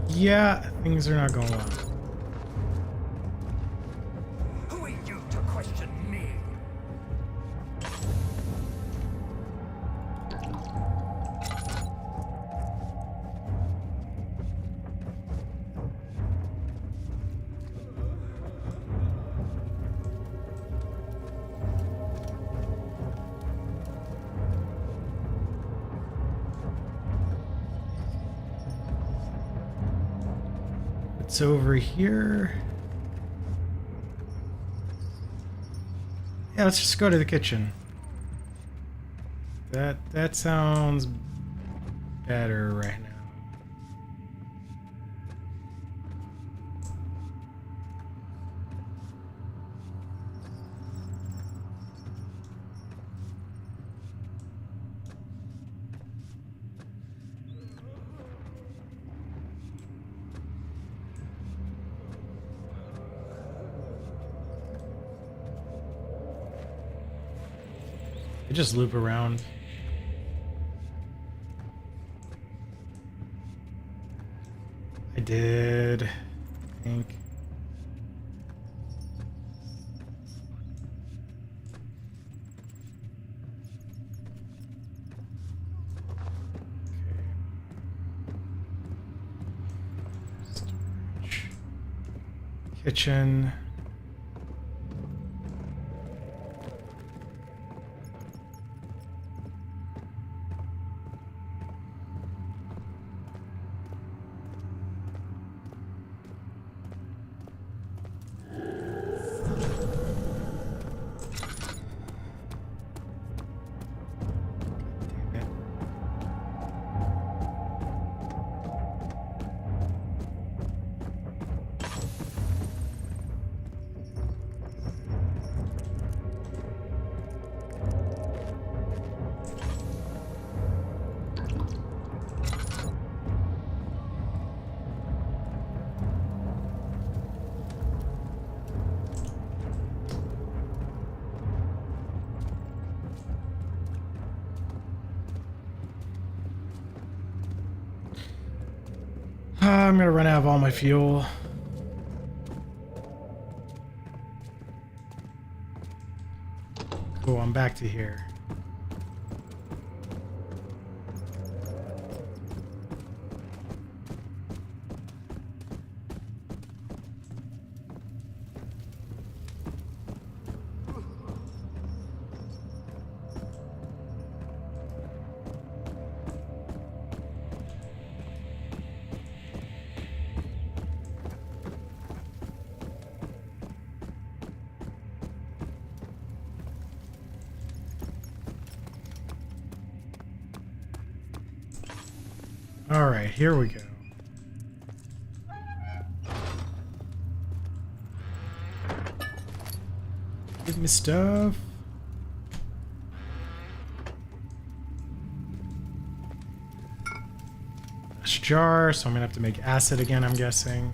[SPEAKER 1] Yeah, things are not going well.
[SPEAKER 2] Who are you to question me?
[SPEAKER 1] It's over here. Yeah, let's just go to the kitchen. That sounds better right now. I just loop around. I did, I think. Storage. Kitchen. I'm gonna run out of all my fuel. Cool, I'm back to here. All right, here we go. Give me stuff. This jar, so I'm gonna have to make acid again, I'm guessing.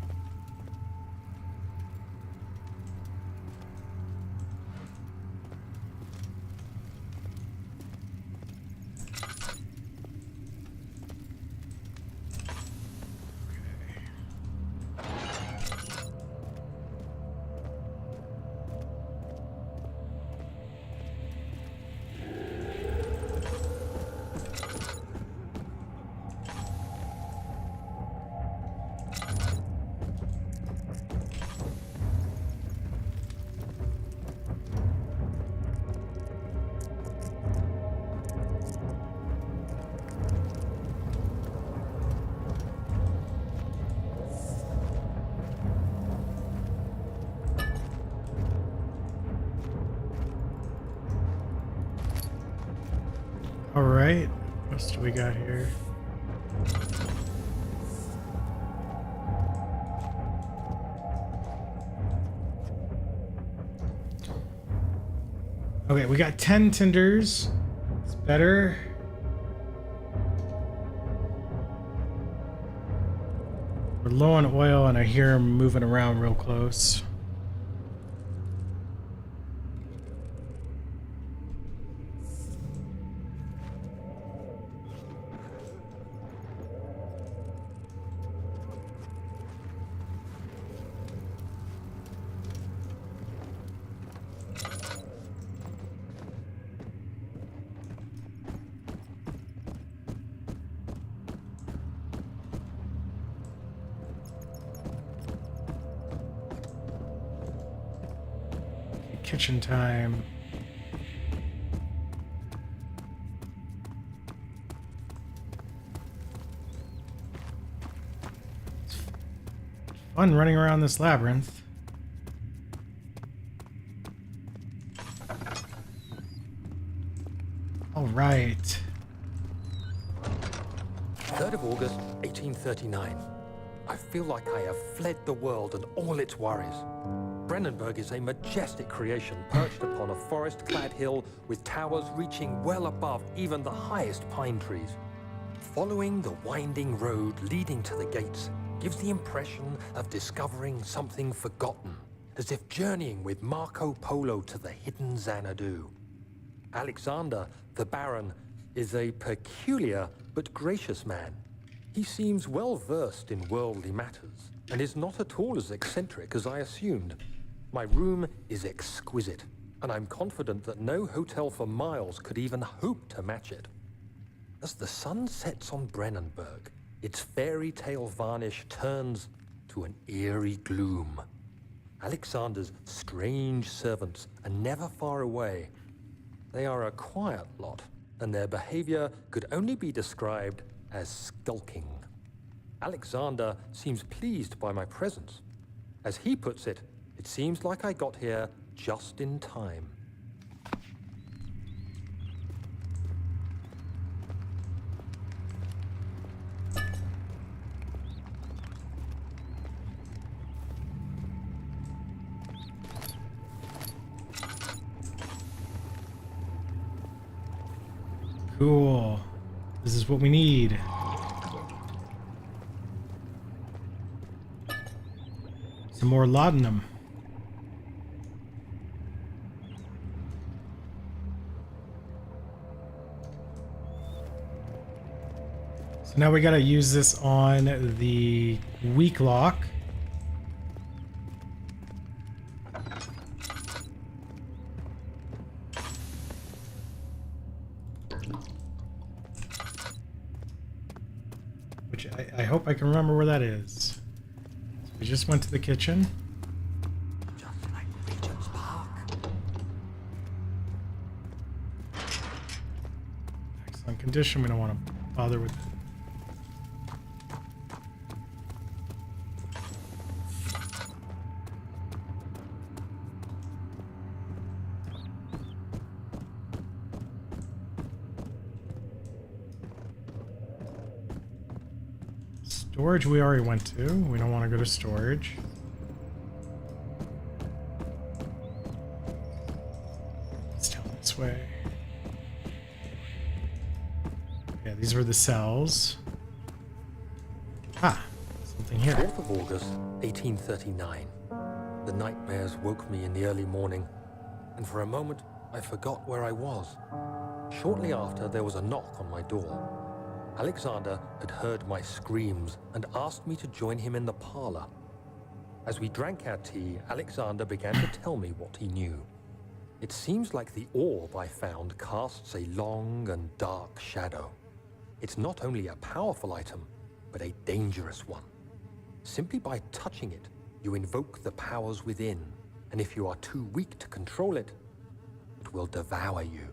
[SPEAKER 1] All right, what else do we got here? Okay, we got 10 tinders. It's better. We're low on oil, and I hear him moving around real close. Kitchen time. It's fun running around this labyrinth. All right.
[SPEAKER 2] 3rd of August, 1839. I feel like I have fled the world and all its worries. Brennenburg is a majestic creation perched upon a forest-clad hill with towers reaching well above even the highest pine trees. Following the winding road leading to the gates gives the impression of discovering something forgotten, as if journeying with Marco Polo to the hidden Xanadu. Alexander, the Baron, is a peculiar but gracious man. He seems well versed in worldly matters and is not at all as eccentric as I assumed. My room is exquisite, and I'm confident that no hotel for miles could even hope to match it. As the sun sets on Brennenburg, its fairy tale varnish turns to an eerie gloom. Alexander's strange servants are never far away. They are a quiet lot, and their behavior could only be described as skulking. Alexander seems pleased by my presence. As he puts it, it seems like I got here just in time.
[SPEAKER 1] Cool. This is what we need. Some more laudanum. So now we gotta use this on the weak lock. Which I hope I can remember where that is. So we just went to the kitchen.
[SPEAKER 2] Just like Regent's Park.
[SPEAKER 1] Excellent condition. We don't want to bother with. Storage we already went to. We don't want to go to storage. Let's down this way. Yeah, these were the cells. Ah, something here.
[SPEAKER 2] 4th of August, 1839. The nightmares woke me in the early morning, and for a moment I forgot where I was. Shortly after, there was a knock on my door. Alexander had heard my screams and asked me to join him in the parlor. As we drank our tea, Alexander began to tell me what he knew. It seems like the orb I found casts a long and dark shadow. It's not only a powerful item, but a dangerous one. Simply by touching it, you invoke the powers within, and if you are too weak to control it, it will devour you.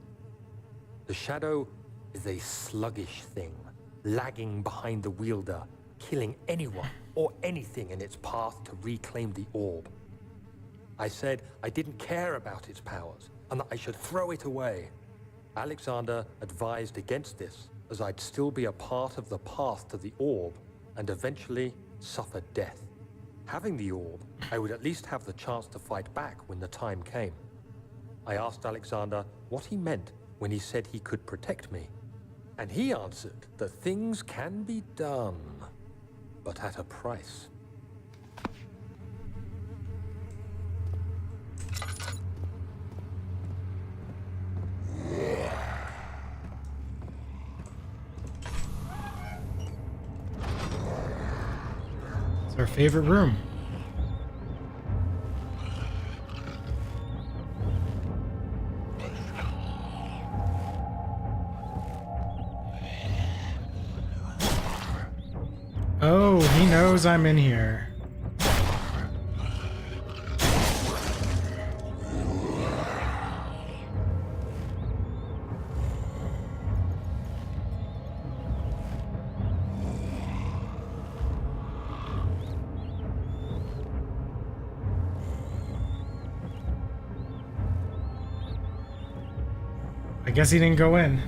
[SPEAKER 2] The shadow is a sluggish thing, lagging behind the wielder, killing anyone or anything in its path to reclaim the orb. I said I didn't care about its powers, and that I should throw it away. Alexander advised against this, as I'd still be a part of the path to the orb, and eventually suffer death. Having the orb, I would at least have the chance to fight back when the time came. I asked Alexander what he meant when he said he could protect me, and he answered that things can be done, but at a price.
[SPEAKER 1] It's our favorite room. Oh, he knows I'm in here. I guess he didn't go in.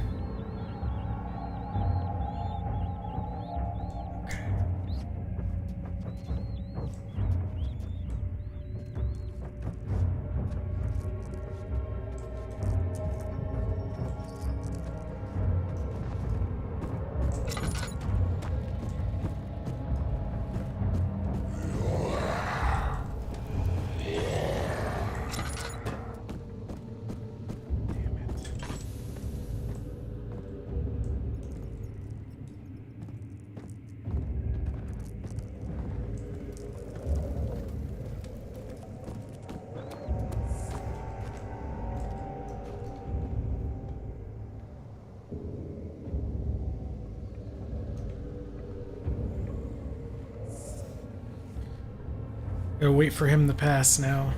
[SPEAKER 1] Gotta wait for him to pass now.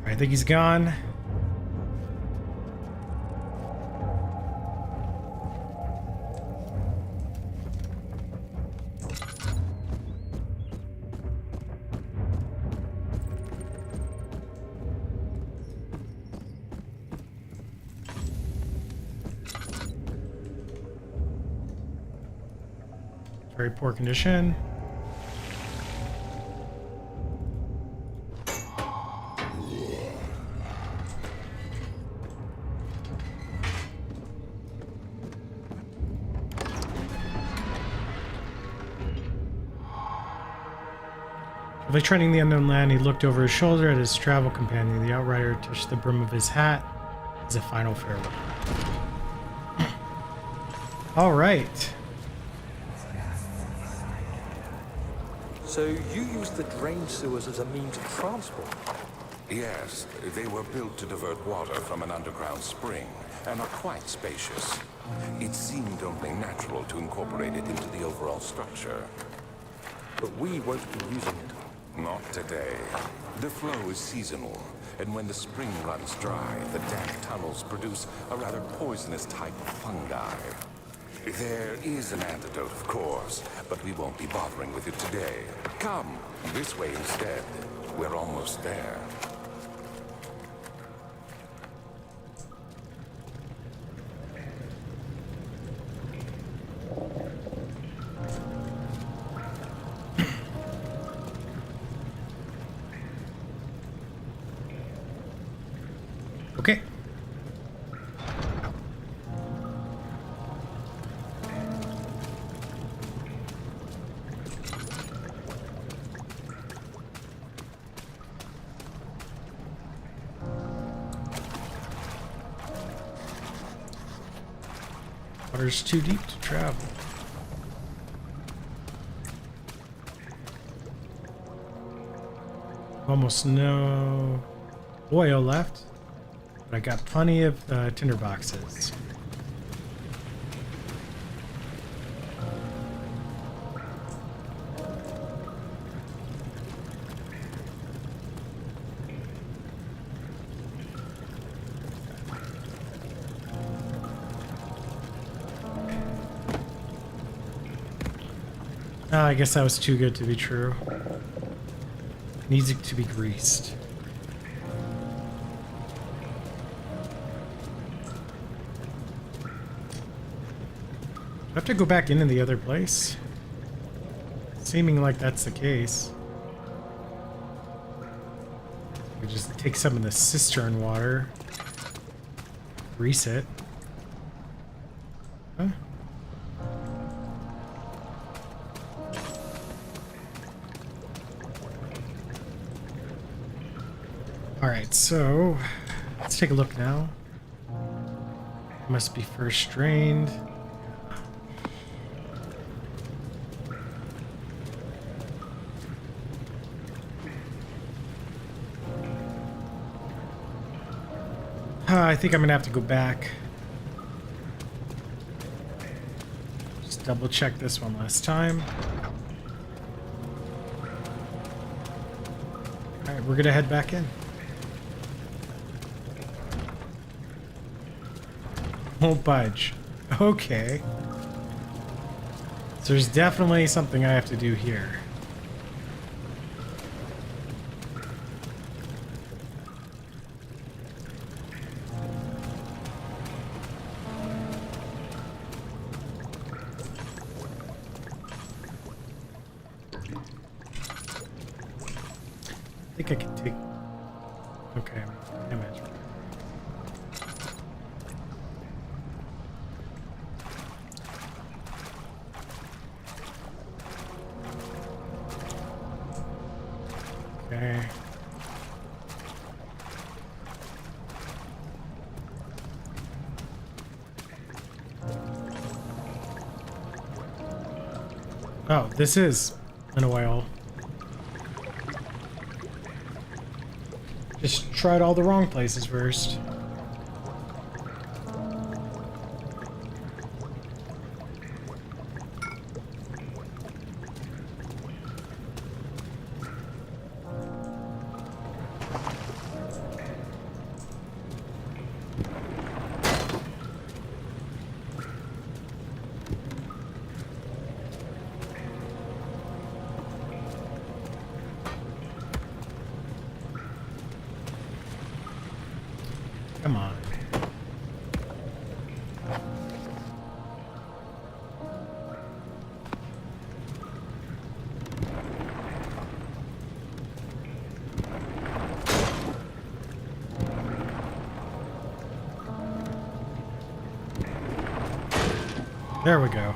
[SPEAKER 1] I think he's gone. Very poor condition. Like treading the unknown land, he looked over his shoulder at his travel companion. The outrider touched the brim of his hat as a final farewell. All right.
[SPEAKER 2] So you used the drain sewers as a means of transport?
[SPEAKER 3] Yes, they were built to divert water from an underground spring and are quite spacious. It seemed only natural to incorporate it into the overall structure.
[SPEAKER 6] But we won't be using it.
[SPEAKER 3] Not today. The flow is seasonal, and when the spring runs dry, the damp tunnels produce a rather poisonous type of fungi. There is an antidote, of course, but we won't be bothering with it today. Come, this way instead. We're almost there.
[SPEAKER 1] Okay. Water's too deep to travel. Almost no oil left, but I got plenty of tinder boxes. I guess that was too good to be true. Needs it to be greased. I have to go back into the other place. Seeming like that's the case. We just take some of the cistern water, grease it. Huh? Alright, so let's take a look now. Must be first drained. I think I'm gonna have to go back. Just double check this one last time. Alright, we're gonna head back in. Won't budge. Okay. So there's definitely something I have to do here. I think I can take... Okay, image. Okay. Oh, this is an oil. Just tried all the wrong places first. Come on. There we go.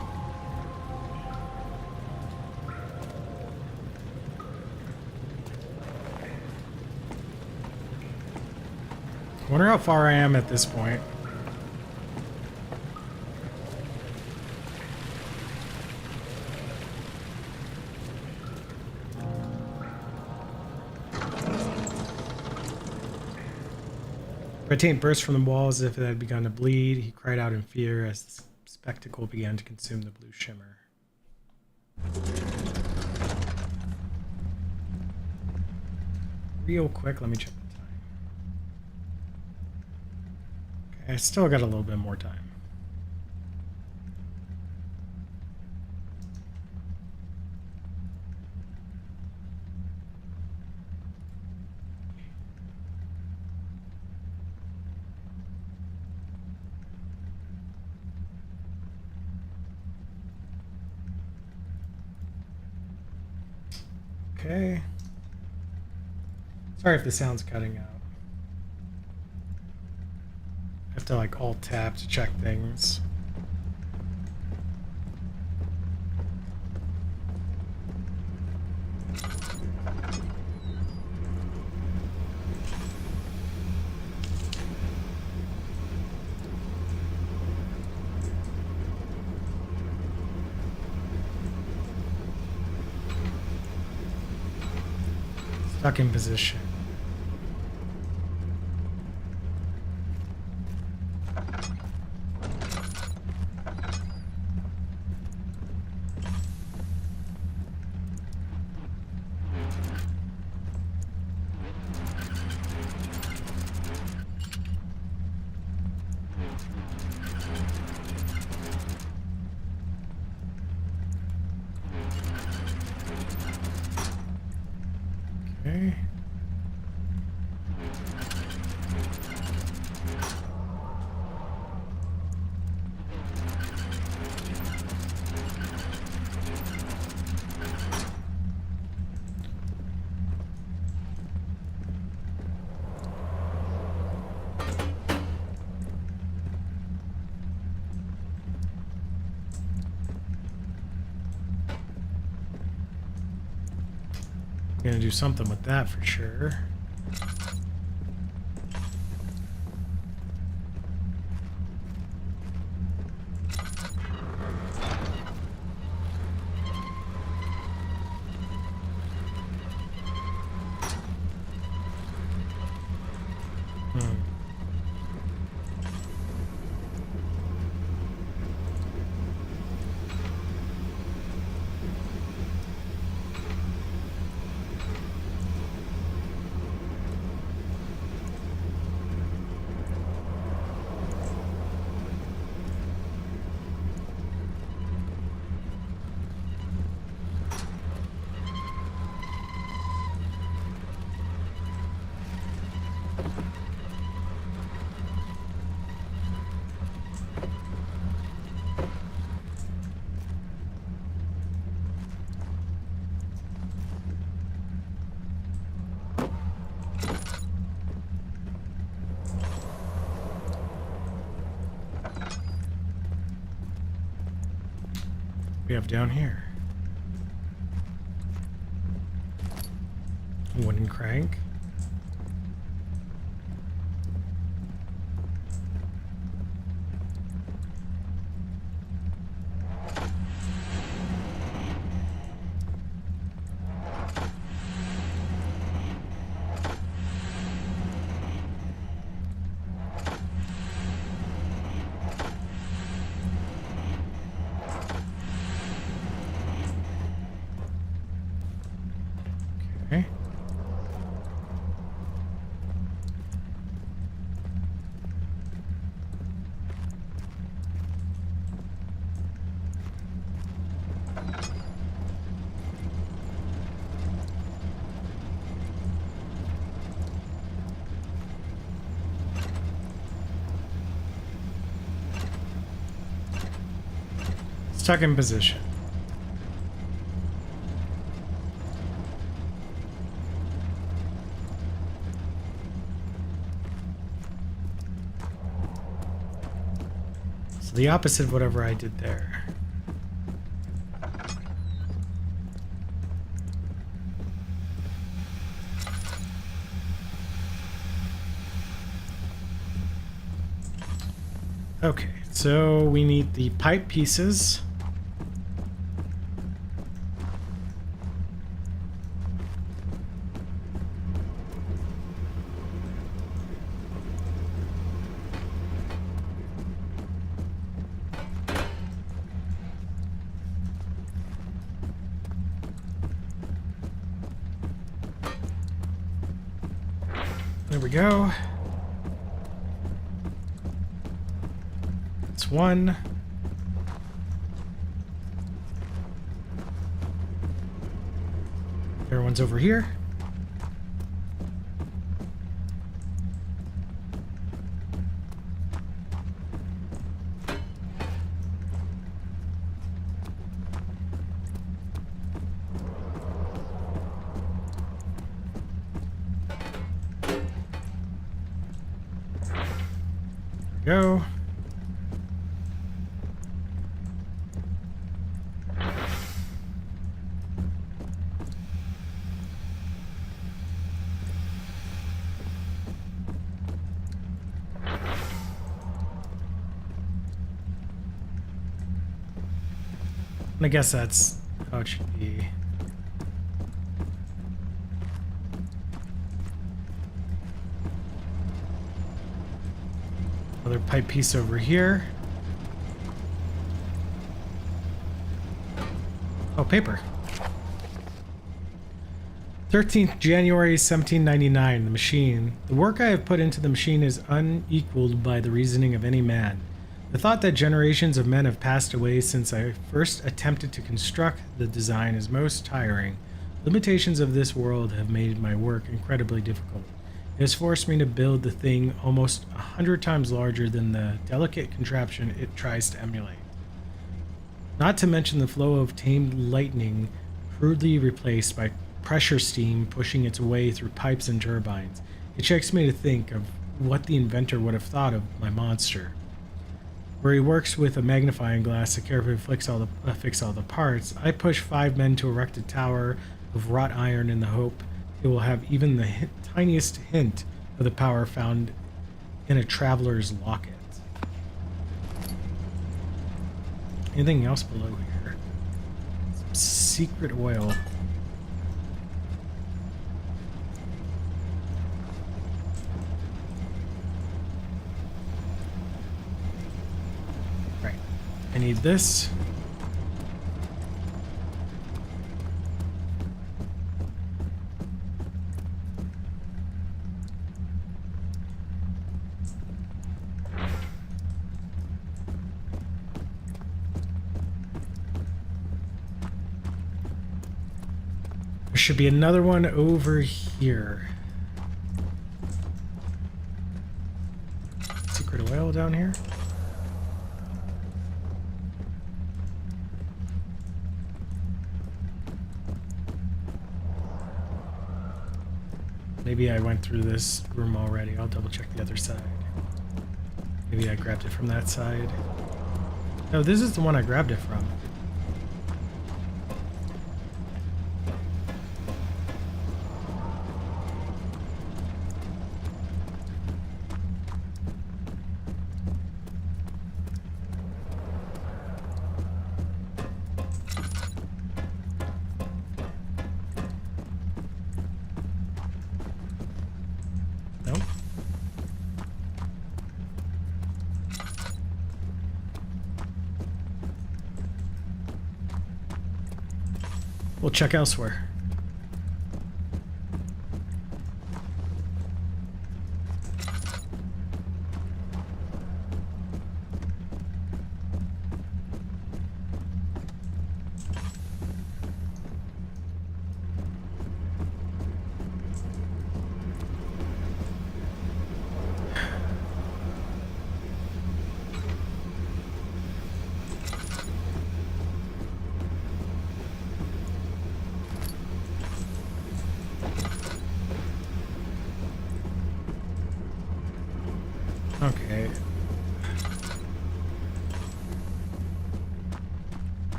[SPEAKER 1] I wonder how far I am at this point. Red taint burst from the wall as if it had begun to bleed. He cried out in fear as the spectacle began to consume the blue shimmer. Real quick, let me check the time. Okay, I still got a little bit more time. Okay. Sorry if the sound's cutting out. I have to like alt tab to check things. Stuck in position. Okay. Gonna do something with that for sure. We have down here a wooden crank. Okay. Stuck in position. So the opposite of whatever I did there. Okay, so we need the pipe pieces. There we go. That's one. Everyone's over here. Go. I guess that's how it should be. Another pipe piece over here. Oh, paper. 13th January 1799. The machine. The work I have put into the machine is unequaled by the reasoning of any man. The thought that generations of men have passed away since I first attempted to construct the design is most tiring. Limitations of this world have made my work incredibly difficult. It has forced me to build the thing almost 100 times larger than the delicate contraption it tries to emulate. Not to mention the flow of tamed lightning crudely replaced by pressure steam pushing its way through pipes and turbines. It shakes me to think of what the inventor would have thought of my monster. Where he works with a magnifying glass to carefully fix all the parts, I push 5 men to erect a tower of wrought iron in the hope it will have even the tiniest hint of the power found in a traveler's locket. Anything else below here? Some secret oil. Right. I need this. There should be another one over here. Secret oil down here. Maybe I went through this room already. I'll double check the other side. Maybe I grabbed it from that side. No, this is the one I grabbed it from. Nope. We'll check elsewhere. Okay.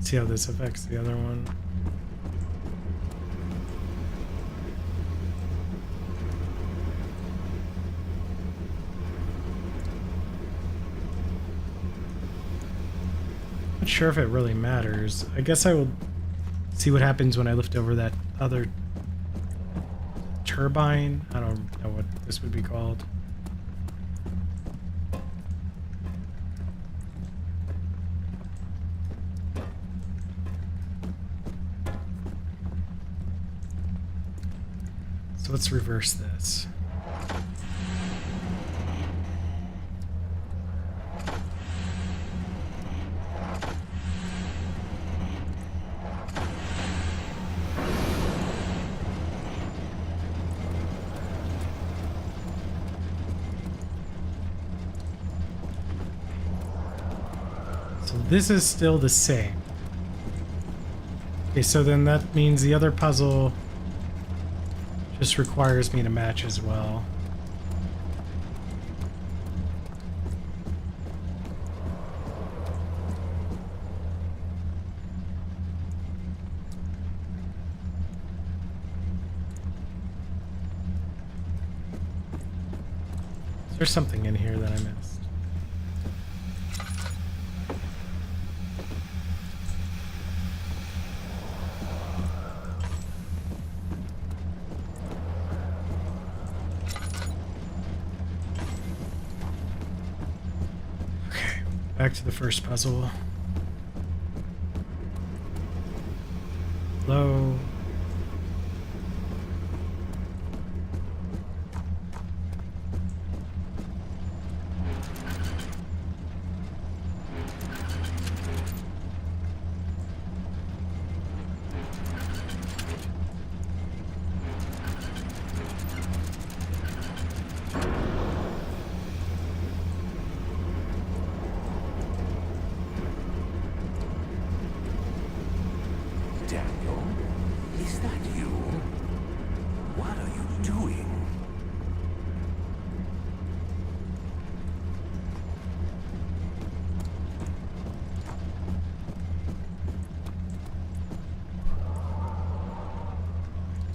[SPEAKER 1] See how this affects the other one. Not sure if it really matters. I guess I will see what happens when I lift over that other turbine. I don't know what this would be called. let's reverse this. So this is still the same. Okay, so then that means the other puzzle just requires me to match as well. Is there something in here that I missed? Back to the first puzzle. Low.
[SPEAKER 3] Daniel, is that you? What are you doing?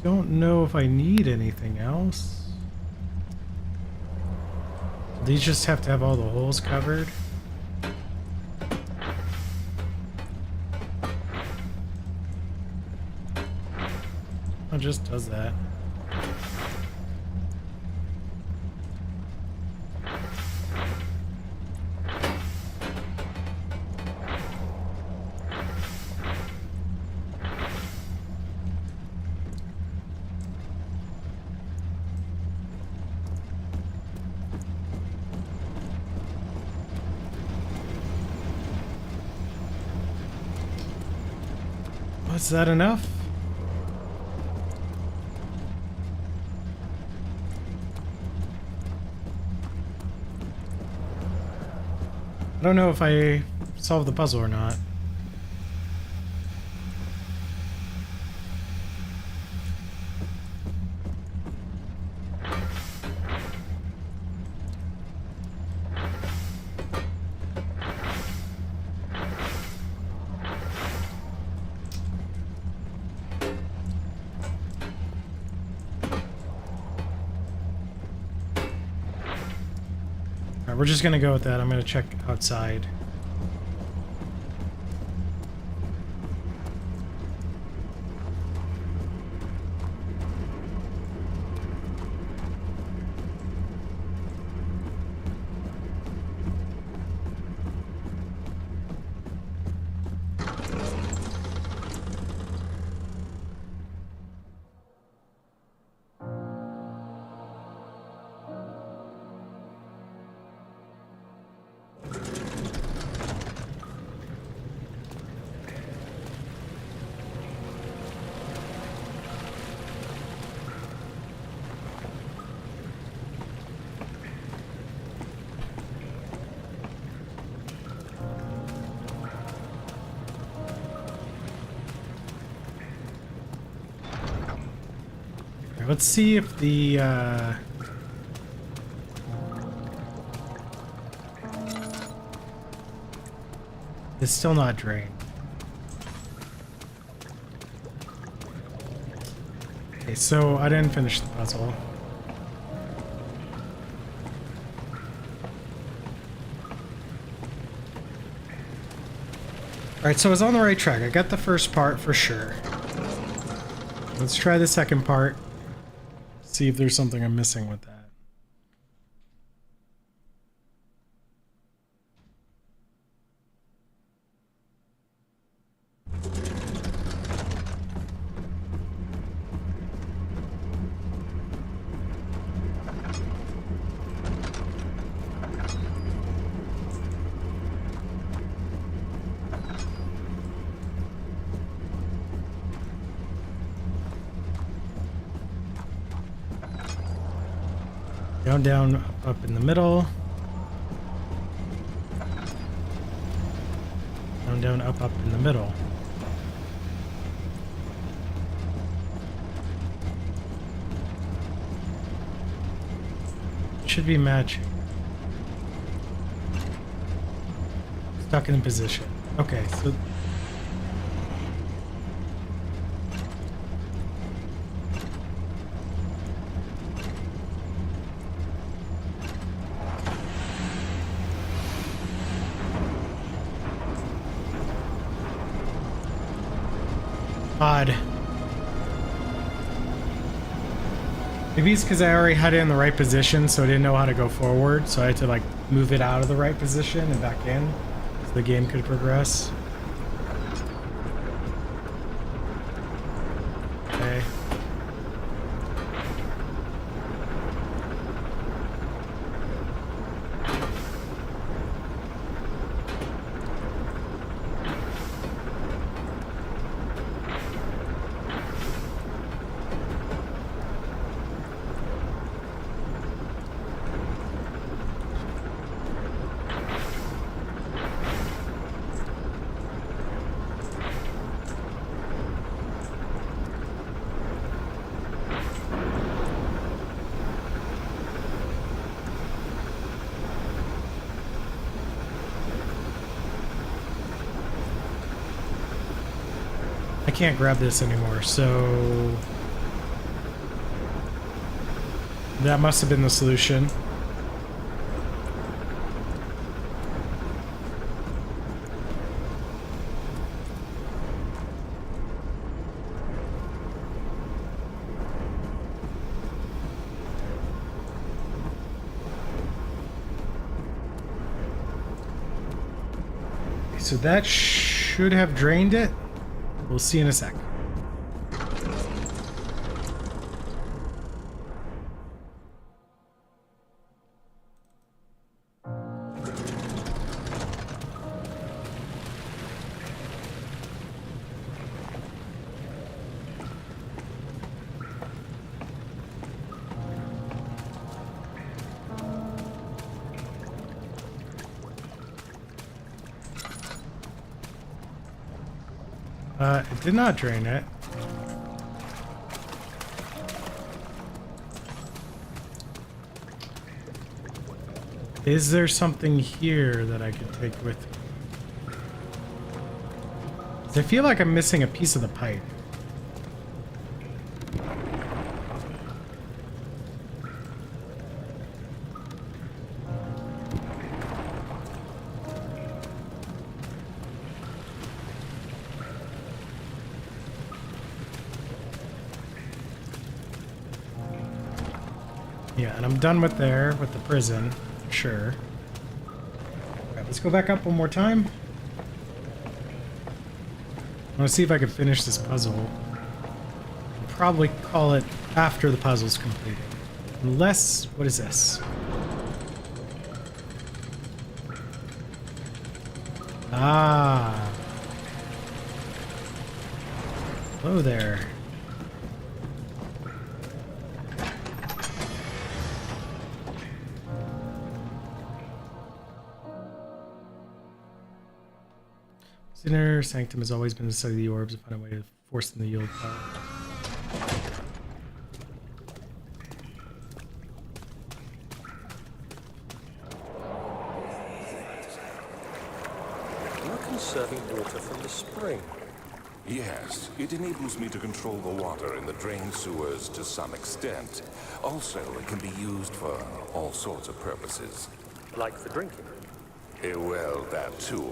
[SPEAKER 1] Don't know if I need anything else. These just have to have all the holes covered. It just does that. Was that enough? I don't know if I solved the puzzle or not. Alright, we're just gonna go with that. I'm gonna check outside. Let's see if the it's still not drained. Okay, so I didn't finish the puzzle. Alright, so I was on the right track. I got the first part for sure. Let's try the second part. See if there's something I'm missing with that. Down, up in the middle. Down, up in the middle. Should be matching. Stuck in position. Okay, so odd. Maybe it's because I already had it in the right position, so I didn't know how to go forward, so I had to like move it out of the right position and back in so the game could progress. Okay. I can't grab this anymore, so that must have been the solution. So that should have drained it. We'll see in a sec. It did not drain it. Is there something here that I could take with me? 'Cause I feel like I'm missing a piece of the pipe. Yeah, and I'm done with the prison, sure. Alright, let's go back up one more time. I want to see if I can finish this puzzle. I'll probably call it after the puzzle's completed. Unless, what is this? Ah. Hello there. Inner sanctum has always been the study of the orbs to find a way to force them to yield power.
[SPEAKER 2] You're conserving water from the spring.
[SPEAKER 3] Yes, it enables me to control the water in the drain sewers to some extent. Also, it can be used for all sorts of purposes.
[SPEAKER 2] Like for drinking.
[SPEAKER 3] Well, that too.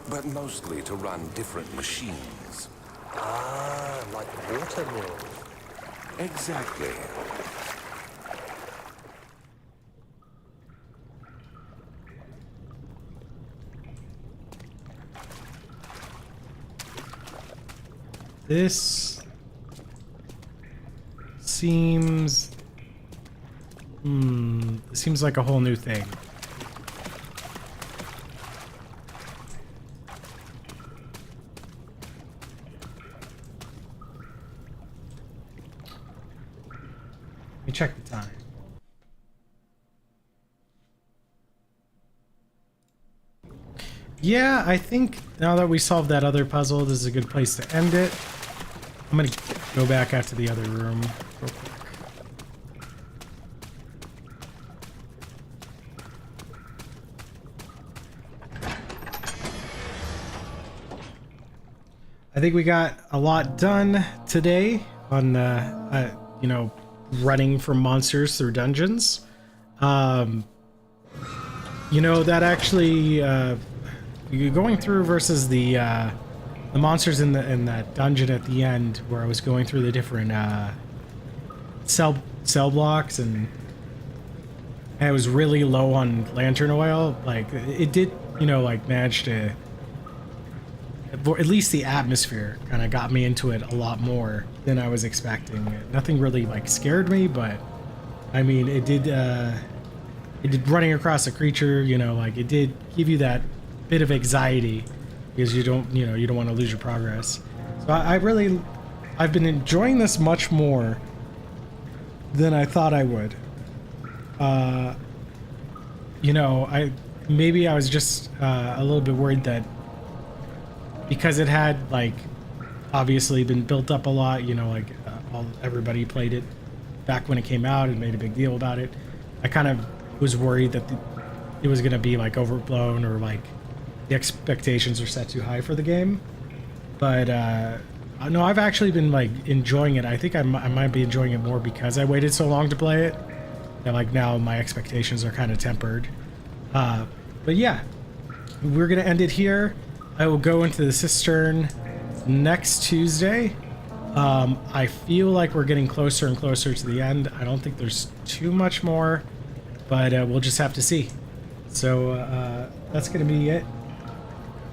[SPEAKER 3] But mostly to run different machines.
[SPEAKER 2] Ah, like water mills.
[SPEAKER 3] Exactly.
[SPEAKER 1] This seems... it seems like a whole new thing. Let me check the time. yeah, I think now that we solved that other puzzle, this is a good place to end it. I'm gonna go back out to the other room real quick. I think we got a lot done today on, you know, running from monsters through dungeons. You know, that actually, you're going through versus the monsters in that dungeon at the end where I was going through the different cell blocks, and I was really low on lantern oil. Like, it did, you know, like manage to, at least the atmosphere kind of got me into it a lot more than I was expecting. Nothing really like scared me, but I mean, it did running across a creature, you know, like it did give you that bit of anxiety because you don't want to lose your progress. So I've been enjoying this much more than I thought I would. You know, maybe I was just a little bit worried that because it had like obviously been built up a lot, you know, like everybody played it back when it came out and made a big deal about it. I kind of was worried that it was going to be like overblown, or like the expectations are set too high for the game. But no, I've actually been like enjoying it. I think I might be enjoying it more because I waited so long to play it, and like now my expectations are kind of tempered. But yeah, we're going to end it here. I will go into the cistern next Tuesday. I feel like we're getting closer and closer to the end. I don't think there's too much more, but we'll just have to see. So that's gonna be it.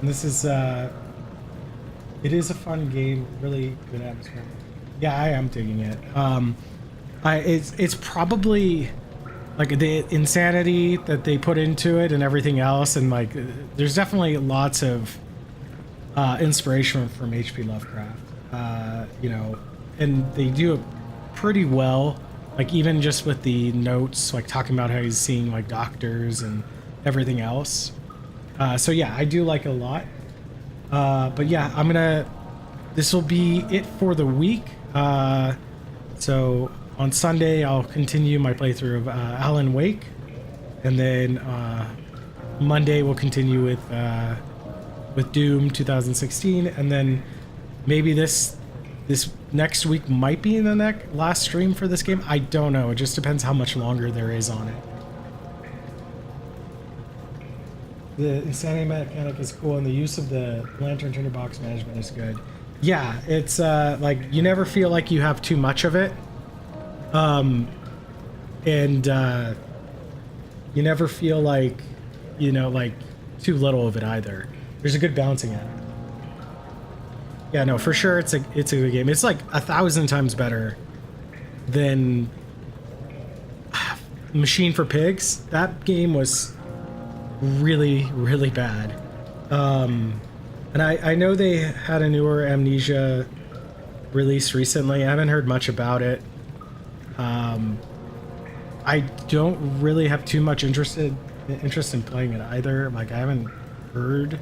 [SPEAKER 1] And this is it is a fun game, really good atmosphere. Yeah, I am digging it. It's probably like the insanity that they put into it and everything else, and like there's definitely lots of inspiration from H.P. Lovecraft. You know, and they do it pretty well. Like even just with the notes, like talking about how he's seeing like doctors and everything else. So yeah, I do like it a lot. But yeah, this will be it for the week. So on Sunday, I'll continue my playthrough of Alan Wake. And then Monday, we'll continue with Doom 2016. And then maybe this next week might be the last stream for this game. I don't know. It just depends how much longer there is on it. The insanity mechanic is cool, and the use of the lantern tinderbox management is good. Yeah, it's like you never feel like you have too much of it, and you never feel like, you know, like too little of it either. There's a good balancing act. Yeah, no, for sure, it's a good game. It's like 1,000 times better than Machine for Pigs. That game was really, really bad. And I know they had a newer Amnesia release recently. I haven't heard much about it. I don't really have too much interest in playing it either. Like, I haven't heard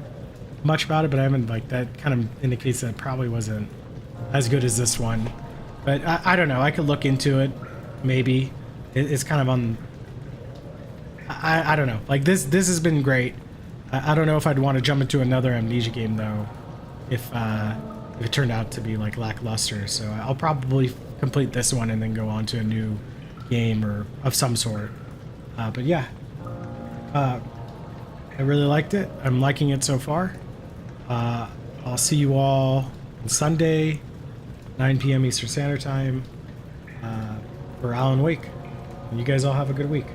[SPEAKER 1] much about it, but I haven't, like, that kind of indicates that it probably wasn't as good as this one. But I don't know. I could look into it, maybe. It's kind of on... I don't know. Like, this has been great. I don't know if I'd want to jump into another Amnesia game, though, if it turned out to be, like, lackluster. So I'll probably complete this one and then go on to a new game or of some sort. But yeah. I really liked it. I'm liking it so far. I'll see you all on Sunday, 9 p.m. Eastern Standard Time, for Alan Wake. And you guys all have a good week.